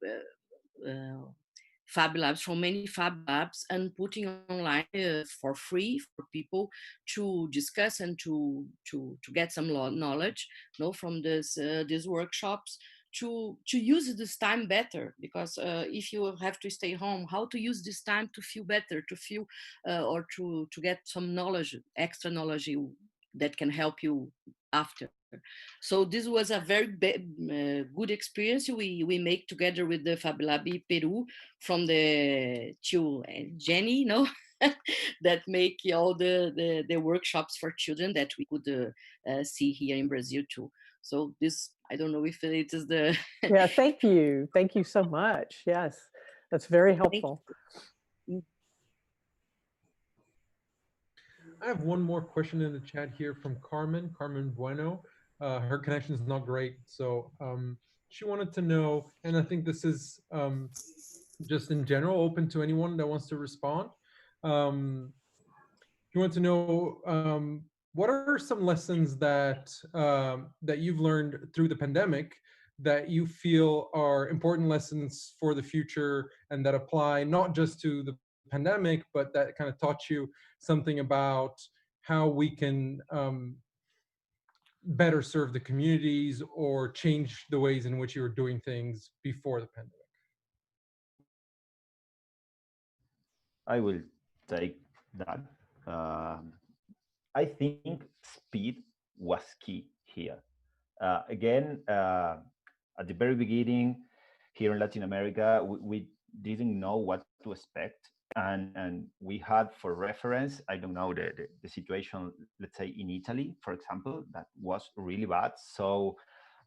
Fab Labs, from many Fab Labs, and putting online for free for people to discuss and to get some knowledge, from these workshops, to use this time better. Because if you have to stay home, how to use this time to feel better, to feel or to get some knowledge, extra knowledge that can help you after. So this was a very good experience we make together with the Fab Lab Peru, from the Jenny, that make all the workshops for children that we could see here in Brazil too. So this, I don't know if it is the... Yeah, thank you. Thank you so much. Yes, that's very helpful. I have one more question in the chat here from Carmen Bueno. Her connection is not great, so she wanted to know, and I think this is just in general open to anyone that wants to respond. She wants to know what are some lessons that that you've learned through the pandemic that you feel are important lessons for the future and that apply not just to the pandemic, but that kind of taught you something about how we can better serve the communities or change the ways in which you were doing things before the pandemic? I will take that. I think speed was key here. Again, at the very beginning, here in Latin America, we didn't know what to expect. And we had, for reference, I don't know, the situation, let's say in Italy, for example, that was really bad. So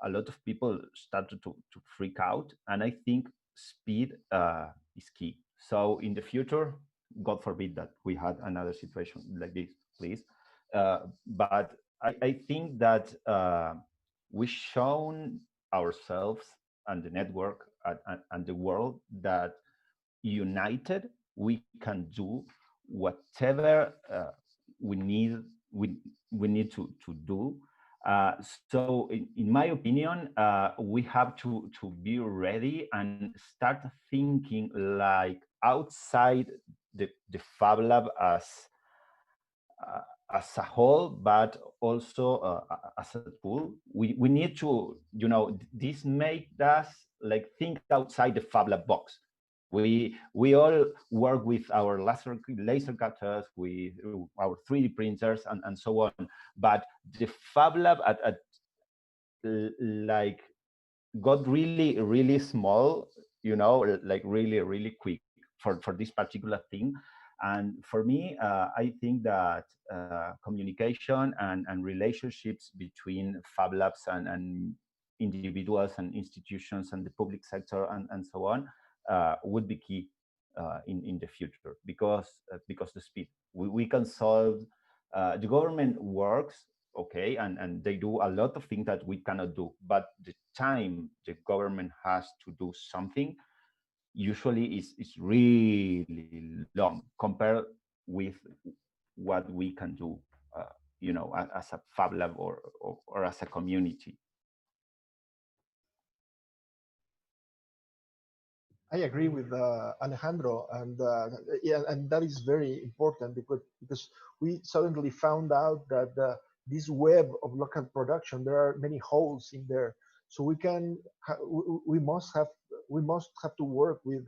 a lot of people started to freak out. And I think speed is key. So in the future, God forbid that we had another situation like this, please. But I think that we've shown ourselves and the network and the world that united we can do whatever we need to do. So in my opinion, we have to be ready and start thinking like outside the Fab Lab as a whole, but also as a tool. We need to, this make us like think outside the Fab Lab box. We all work with our laser cutters, with our 3D printers, and so on. But the Fab Lab like got really, really small, like really, really quick for this particular thing. And for me, I think that communication and relationships between Fab Labs and individuals and institutions and the public sector and so on would be key in the future, because the speed. We can solve, the government works, okay, and they do a lot of things that we cannot do, but the time the government has to do something usually is really long compared with what we can do, as a Fab Lab or as a community. I agree with Alejandro, and yeah, and that is very important because we suddenly found out that this web of local production, there are many holes in there. So we must have to work with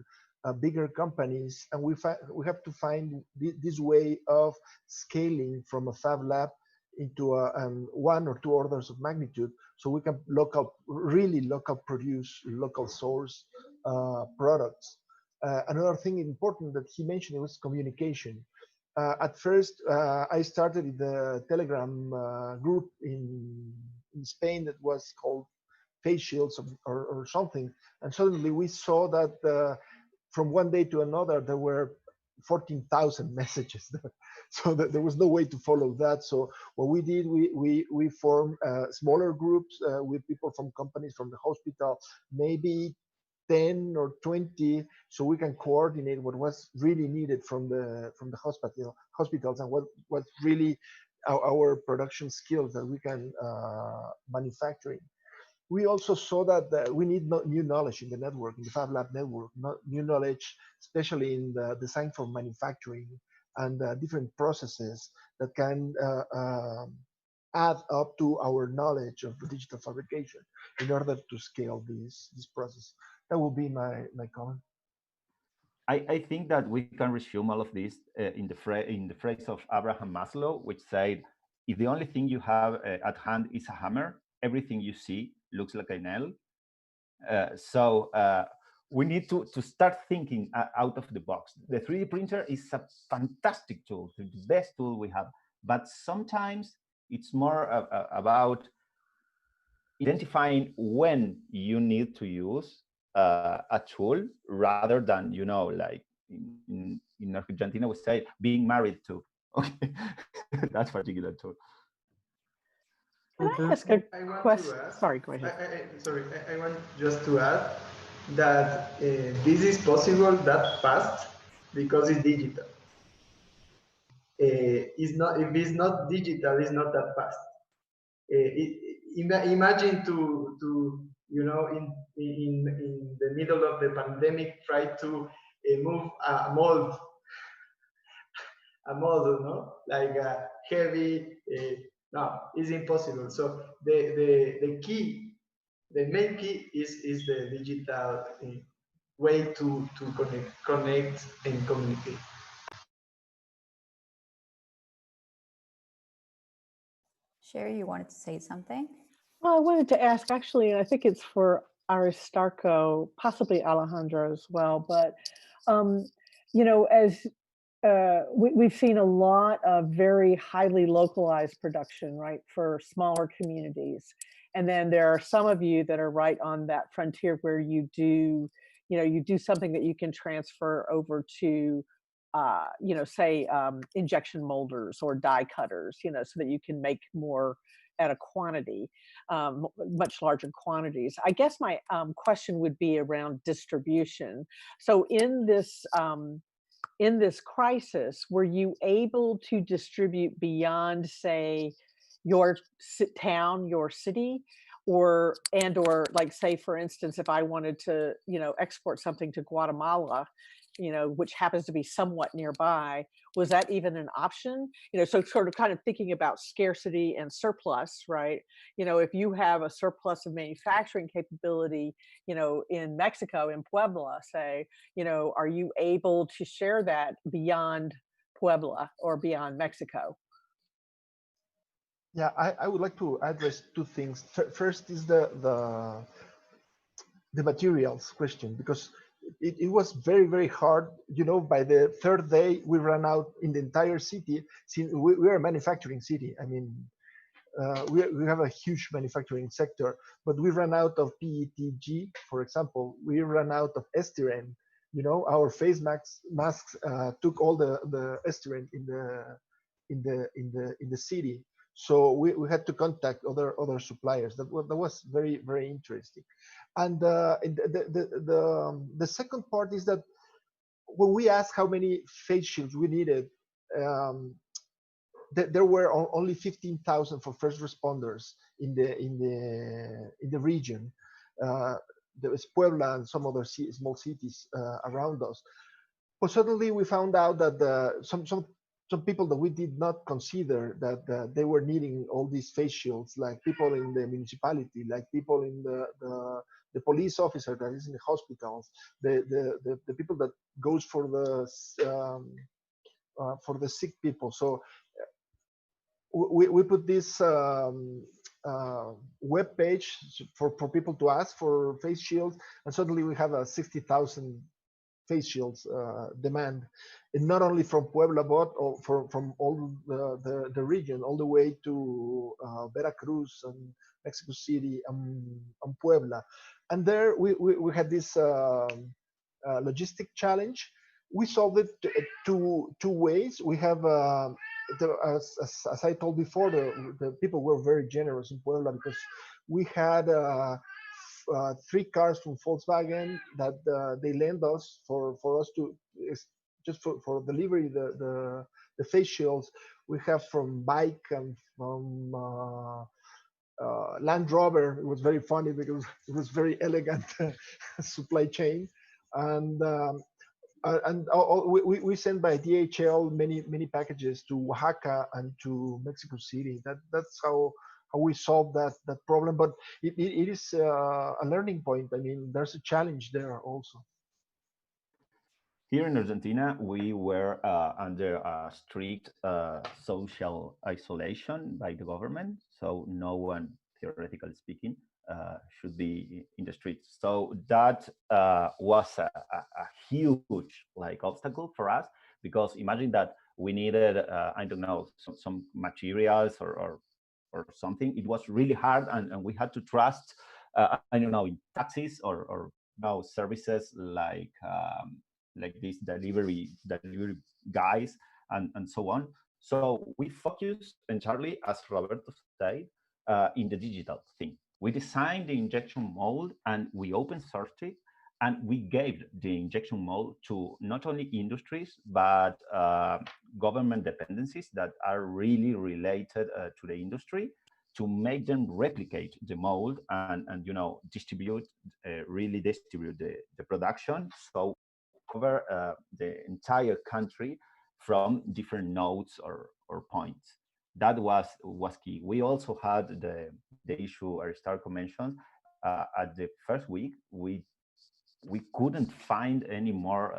bigger companies, and we have to find this way of scaling from a Fab Lab into one or two orders of magnitude, so we can really local produce, local source products. Another thing important that he mentioned was communication. At first, I started in the Telegram group in Spain that was called Face Shields or something, and suddenly we saw that from one day to another there were 14,000 messages. So that there was no way to follow that. So what we did, we formed smaller groups with people from companies, from the hospital, maybe 10 or 20, so we can coordinate what was really needed from the hospitals and what's really our production skills that we can manufacturing. We also saw that we need new knowledge in the network, in the Fab Lab network, new knowledge, especially in the design for manufacturing and different processes that can add up to our knowledge of the digital fabrication in order to scale this process. That will be my comment. I think that we can resume all of this in the phrase of Abraham Maslow, which said, if the only thing you have at hand is a hammer, everything you see looks like a nail. So we need to start thinking out of the box. The 3D printer is a fantastic tool, the best tool we have, but sometimes it's more about identifying when you need to use a tool rather than, like in Argentina we say, being married to, okay, that particular tool. Can I ask a question? Sorry, go ahead. I want just to add that this is possible that fast because it's digital. It's not, if it's not digital, it's not that fast. Imagine to in the middle of the pandemic, try to move a mold, no, like a heavy. No, it's impossible. So the key, the main key is the digital way to connect and communicate. Sherry, you wanted to say something? Well, I wanted to ask, actually, I think it's for Aristarco, possibly Alejandro as well, but, you know, as we've seen a lot of very highly localized production, right, for smaller communities. And then there are some of you that are right on that frontier where you do, you know, you do something that you can transfer over to, you know, say injection molders or die cutters, you know, so that you can make more at a quantity, much larger quantities. I guess my question would be around distribution. So in this crisis, were you able to distribute beyond, say, your town, your city, or like, say, for instance, if I wanted to, you know, export something to Guatemala, you know, which happens to be somewhat nearby, was that even an option? You know, so sort of kind of thinking about scarcity and surplus, right? You know, if you have a surplus of manufacturing capability, you know, in Mexico, in Puebla, say, you know, are you able to share that beyond Puebla or beyond Mexico? Yeah, I would like to address two things. First is the materials question, because it was very, very hard. You know, by the third day, we ran out in the entire city. Since we are a manufacturing city. I mean, we have a huge manufacturing sector, but we ran out of PETG, for example. We ran out of styrene. You know, our face masks took all the styrene in the city. So we had to contact other suppliers. That was very, very interesting. And the second part is that when we asked how many face shields we needed, there were only 15,000 for first responders in the region. There was Puebla and some other small cities around us. But suddenly we found out that some people that we did not consider that they were needing all these face shields, like people in the municipality, like people in the police officer that is in the hospitals, the people that goes for the sick people. So we put this web page for people to ask for face shields, and suddenly we have a 60,000 face shields demand, and not only from Puebla, but from all the region, all the way to Veracruz and Mexico City and Puebla. And there we had this logistic challenge. We solved it two ways. We have, as I told before, the people were very generous in Puebla, because we had 3 cars from Volkswagen that they lent us for us to just for delivery the face shields. We have from bike and from Land Rover. It was very funny because it was very elegant supply chain, and we sent by DHL many packages to Oaxaca and to Mexico City. That's how we solved that problem. But it is a learning point. I mean, there's a challenge there also. Here in Argentina, we were under a strict social isolation by the government, so no one, theoretically speaking, should be in the streets. So that was a huge obstacle for us, because imagine that we needed, I don't know, some materials or something. It was really hard, and we had to trust, I don't know, in taxis or services like these delivery guys and so on. So we focused entirely, as Roberto said, in the digital thing. We designed the injection mold and we open sourced it, and we gave the injection mold to not only industries, but government dependencies that are really related to the industry, to make them replicate the mold and really distribute the production. So cover the entire country from different nodes or points. That was key. We also had the issue Aristarco mentioned. At the first week, we we couldn't find any more,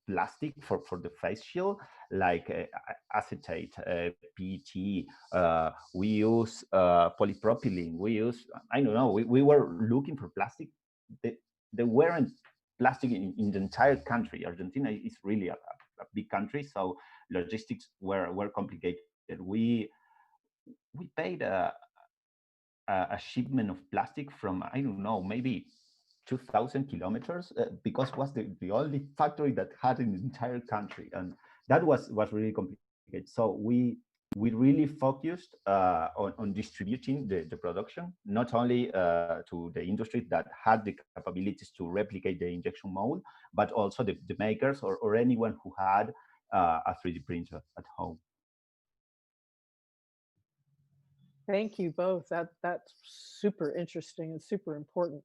plastic for the face shield, like acetate, PET. We use polypropylene. We use, I don't know, we were looking for plastic. There weren't plastic in the entire country. Argentina is really a big country, so logistics were complicated. We paid a shipment of plastic from, I don't know, maybe 2,000 kilometers, because it was the only factory that had in the entire country, and that was really complicated. So we really focused on distributing the production, not only to the industries that had the capabilities to replicate the injection mold, but also the makers or anyone who had a 3D printer at home. Thank you both. That's super interesting and super important.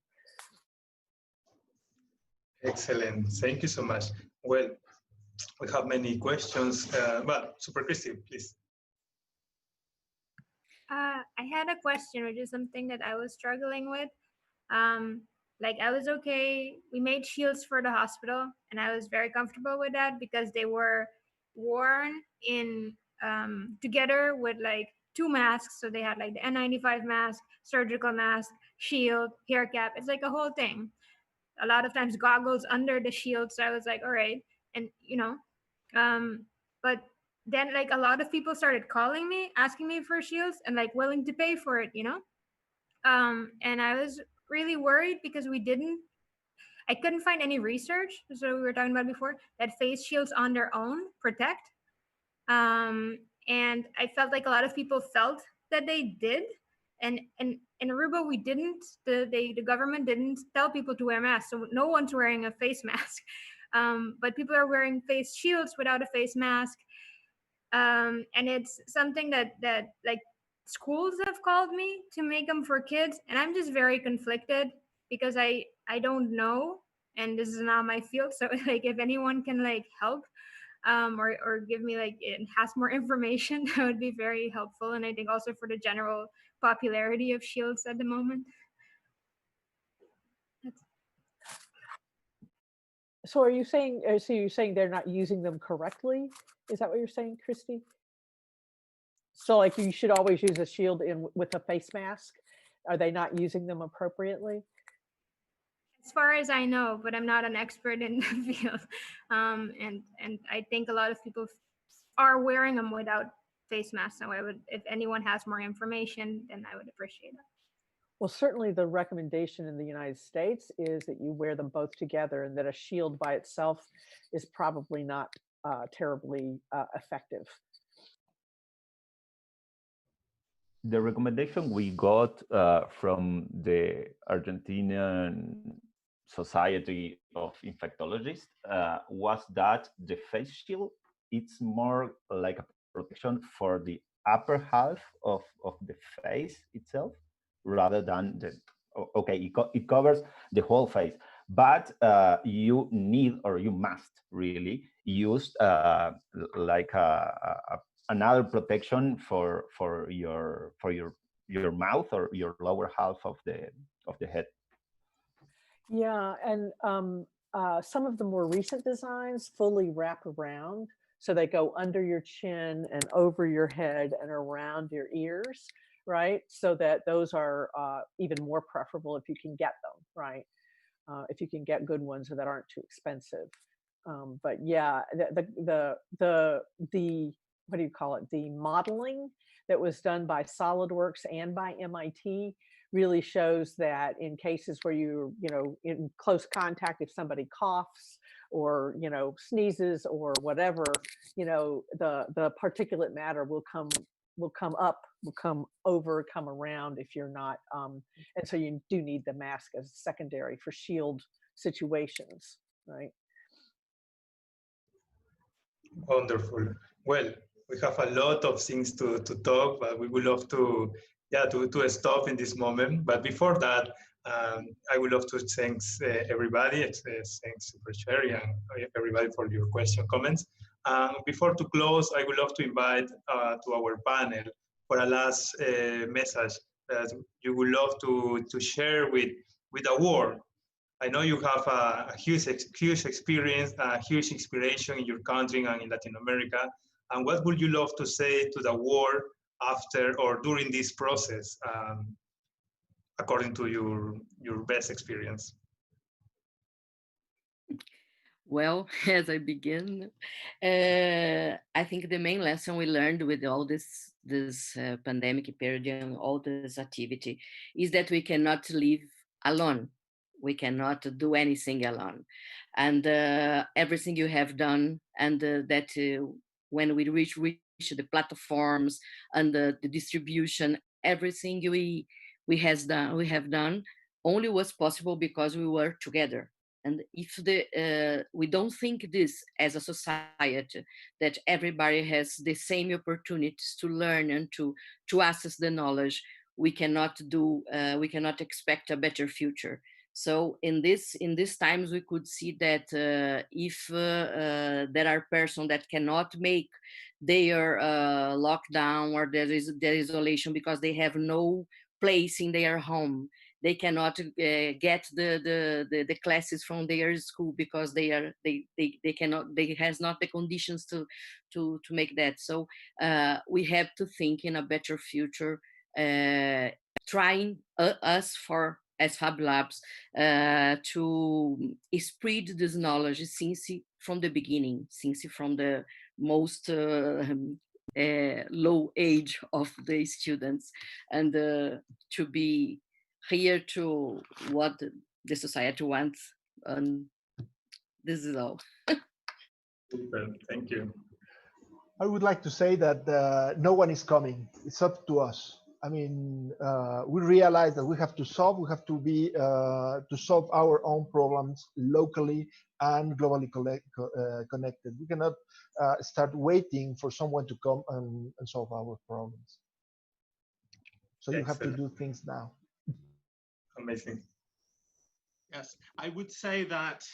Excellent. Thank you so much. Well, we have many questions, but Super Christie, please. I had a question, which is something that I was struggling with. Like, I was okay. We made shields for the hospital, and I was very comfortable with that because they were worn in together with like 2 masks. So they had like the N95 mask, surgical mask, shield, hair cap. It's like a whole thing. A lot of times goggles under the shield. So I was like, all right. And, but then like a lot of people started calling me, asking me for shields and like willing to pay for it, and I was really worried because I couldn't find any research. So we were talking about before that face shields on their own protect. And I felt like a lot of people felt that they did. And in Aruba, we didn't. The government didn't tell people to wear masks, so no one's wearing a face mask. But people are wearing face shields without a face mask, and it's something that like schools have called me to make them for kids, and I'm just very conflicted because I don't know, and this is not my field. So like, if anyone can like help, or give me like it has more information, that would be very helpful. And I think also for the general popularity of shields at the moment. So are you saying? So you're saying they're not using them correctly? Is that what you're saying, Christie? So like you should always use a shield with a face mask. Are they not using them appropriately? As far as I know, but I'm not an expert in the field. And I think a lot of people are wearing them without face masks. So if anyone has more information, then I would appreciate it. Well, certainly the recommendation in the United States is that you wear them both together, and that a shield by itself is probably not terribly effective. The recommendation we got from the Argentinian Society of Infectologists was that the face shield, it's more like a protection for the upper half of the face itself, rather than it covers the whole face. But you need, or you must really use like another protection for your mouth or your lower half of the head. Yeah, and some of the more recent designs fully wrap around, so they go under your chin and over your head and around your ears, right? So that those are even more preferable if you can get them, right? If you can get good ones that aren't too expensive. But yeah, the what do you call it? The modeling that was done by SolidWorks and by MIT really shows that in cases where you're, in close contact, if somebody coughs or, sneezes or whatever, the particulate matter will come up, will come over, come around if you're not. And so you do need the mask as secondary for shield situations, right? Wonderful. Well, we have a lot of things to talk, but we would love to stop in this moment. But before that, I would love to thank everybody. Thanks Super Cherry and everybody for your comments. Before to close, I would love to invite to our panel for a last message that you would love to share with the world. I know you have a huge experience, a huge inspiration in your country and in Latin America. And what would you love to say to the world after or during this process, according to your best experience? Well, as I begin, I think the main lesson we learned with all this pandemic period and all this activity is that we cannot live alone. We cannot do anything alone, and everything you have done, and that when we reach the platforms and the distribution, everything we have done only was possible because we were together. And if we don't think this as a society, that everybody has the same opportunities to learn and to access the knowledge, we cannot expect a better future. So in these times, we could see that if there are persons that cannot make their lockdown or their isolation because they have no place in their home, they cannot get the classes from their school because they has not the conditions to make that. So we have to think in a better future, trying us as Fab Labs to spread this knowledge since from the beginning, since from the most low age of the students, and to be here to what the society wants. And this is all. Super, thank you. I would like to say that no one is coming. It's up to us. I mean, we realize that we have to solve our own problems locally and globally connected. We cannot start waiting for someone to come and solve our problems. So you have to do things now. Amazing. Yes, I would say that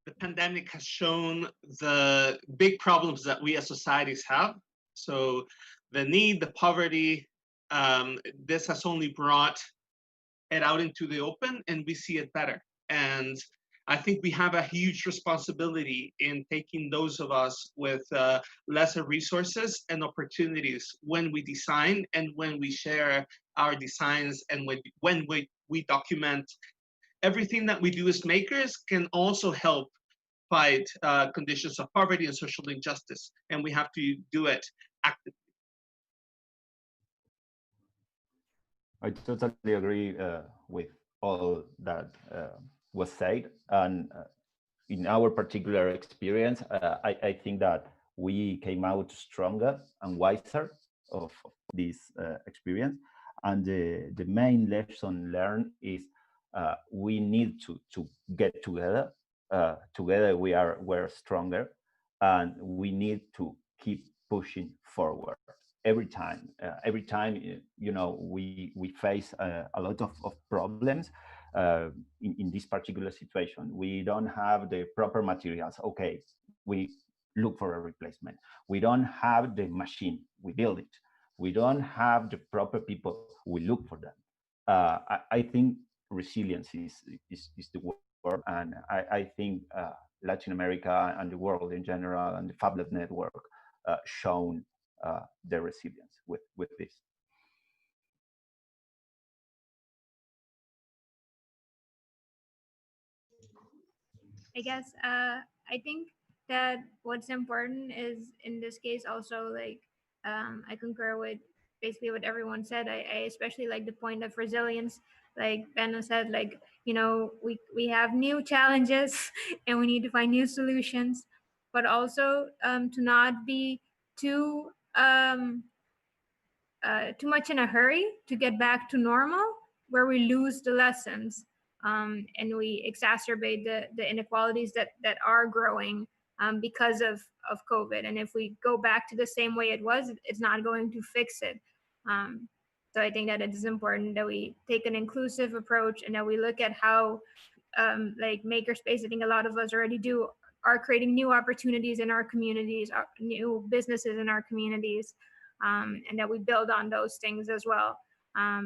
the pandemic has shown the big problems that we as societies have. So the need, the poverty, this has only brought it out into the open, and we see it better. And I think we have a huge responsibility in taking those of us with lesser resources and opportunities when we design and when we share our designs, and when we document. Everything that we do as makers can also help fight conditions of poverty and social injustice, and we have to do it actively. I totally agree with all that was said. And in our particular experience, I think that we came out stronger and wiser of this experience. And the main lesson learned is we need to get together. Together we're stronger, and we need to keep pushing forward. Every time, you know, we face a lot of problems in this particular situation. We don't have the proper materials. Okay, we look for a replacement. We don't have the machine. We build it. We don't have the proper people. We look for them. I think resilience is the word, and I think Latin America and the world in general and the FABLAT network shown their resilience with this. I guess I think that what's important is in this case also, like, I concur with basically what everyone said. I especially like the point of resilience. Like Beno said, like, you know, we have new challenges and we need to find new solutions, but also to not be too much in a hurry to get back to normal, where we lose the lessons and we exacerbate the inequalities that are growing because of COVID. And if we go back to the same way it was, it's not going to fix it. So I think that it is important that we take an inclusive approach and that we look at how, like Makerspace, I think a lot of us already do, are creating new opportunities in our communities, new businesses in our communities, and that we build on those things as well,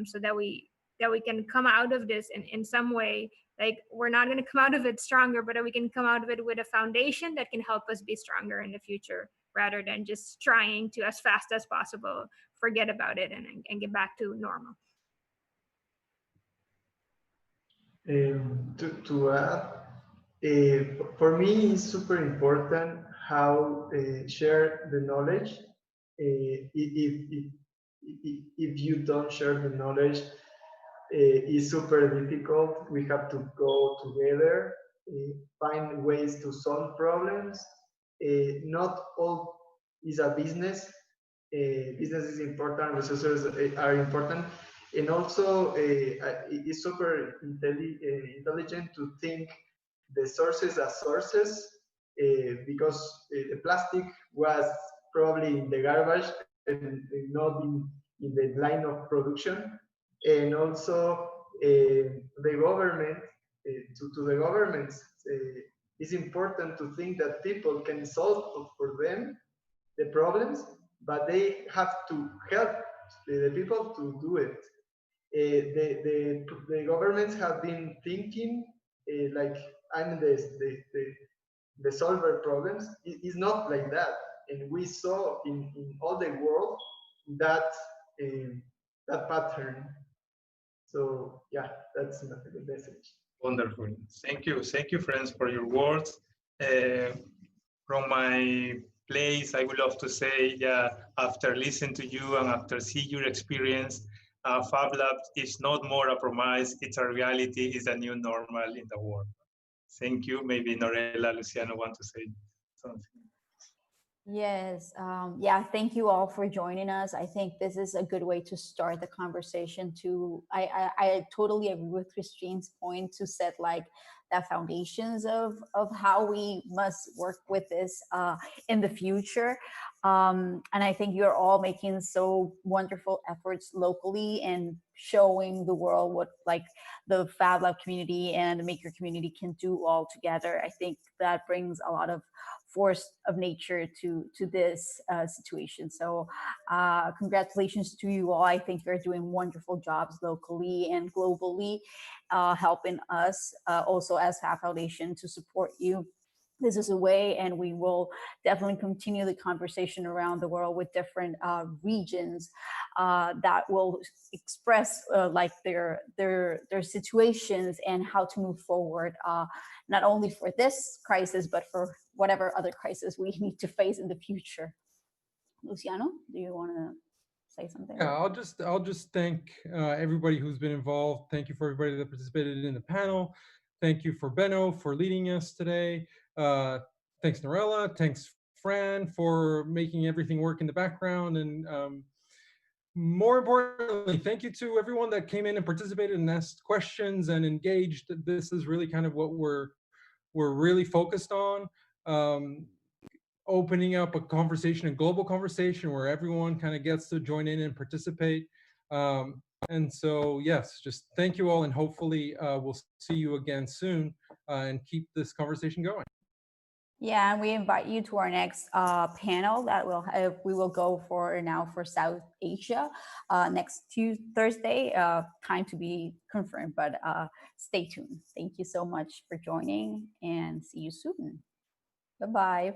so that we that we can come out of this in some way. Like, we're not going to come out of it stronger, but we can come out of it with a foundation that can help us be stronger in the future, rather than just trying to, as fast as possible, forget about it and get back to normal. To add, for me, it's super important how share the knowledge. If you don't share the knowledge, it's super difficult. We have to go together, find ways to solve problems. Not all is a business. Business is important, resources are important, and also it's super intelligent to think the sources as sources, because the plastic was probably in the garbage and not in the line of production. And also the government, to the governments, it's important to think that people can solve for them the problems, but they have to help the people to do it. The governments have been thinking like I'm the solver problems. It's not like that, and we saw in all the world that that pattern. So yeah, that's the message. Wonderful. Thank you, friends, for your words. From my place, I would love to say, yeah, after listening to you and after see your experience, Fab Lab is not more a promise, it's a reality, it's a new normal in the world. Thank you. Maybe Norella, Luciano want to say something. Yes. Yeah. Thank you all for joining us. I think this is a good way to start the conversation. I totally agree with Christine's point to set like the foundations of how we must work with this in the future. And I think you're all making so wonderful efforts locally and showing the world what like the Fab Lab community and the maker community can do all together. I think that brings a lot of force of nature to this situation. So congratulations to you all. I think you're doing wonderful jobs locally and globally, helping us also as Fab Foundation to support you. This is a way, and we will definitely continue the conversation around the world with different regions that will express like their situations and how to move forward, not only for this crisis, but for whatever other crisis we need to face in the future. Luciano, do you want to say something? Yeah, I'll just thank everybody who's been involved. Thank you for everybody that participated in the panel. Thank you for Beno for leading us today. Thanks Norella, thanks Fran for making everything work in the background, and more importantly, thank you to everyone that came in and participated and asked questions and engaged. This is really kind of what we're really focused on. Opening up a conversation, a global conversation where everyone kind of gets to join in and participate. And so, yes, just thank you all, and hopefully we'll see you again soon and keep this conversation going. Yeah, and we invite you to our next panel that we will go for now for South Asia next Thursday. Time to be confirmed, but stay tuned. Thank you so much for joining, and see you soon. Bye-bye.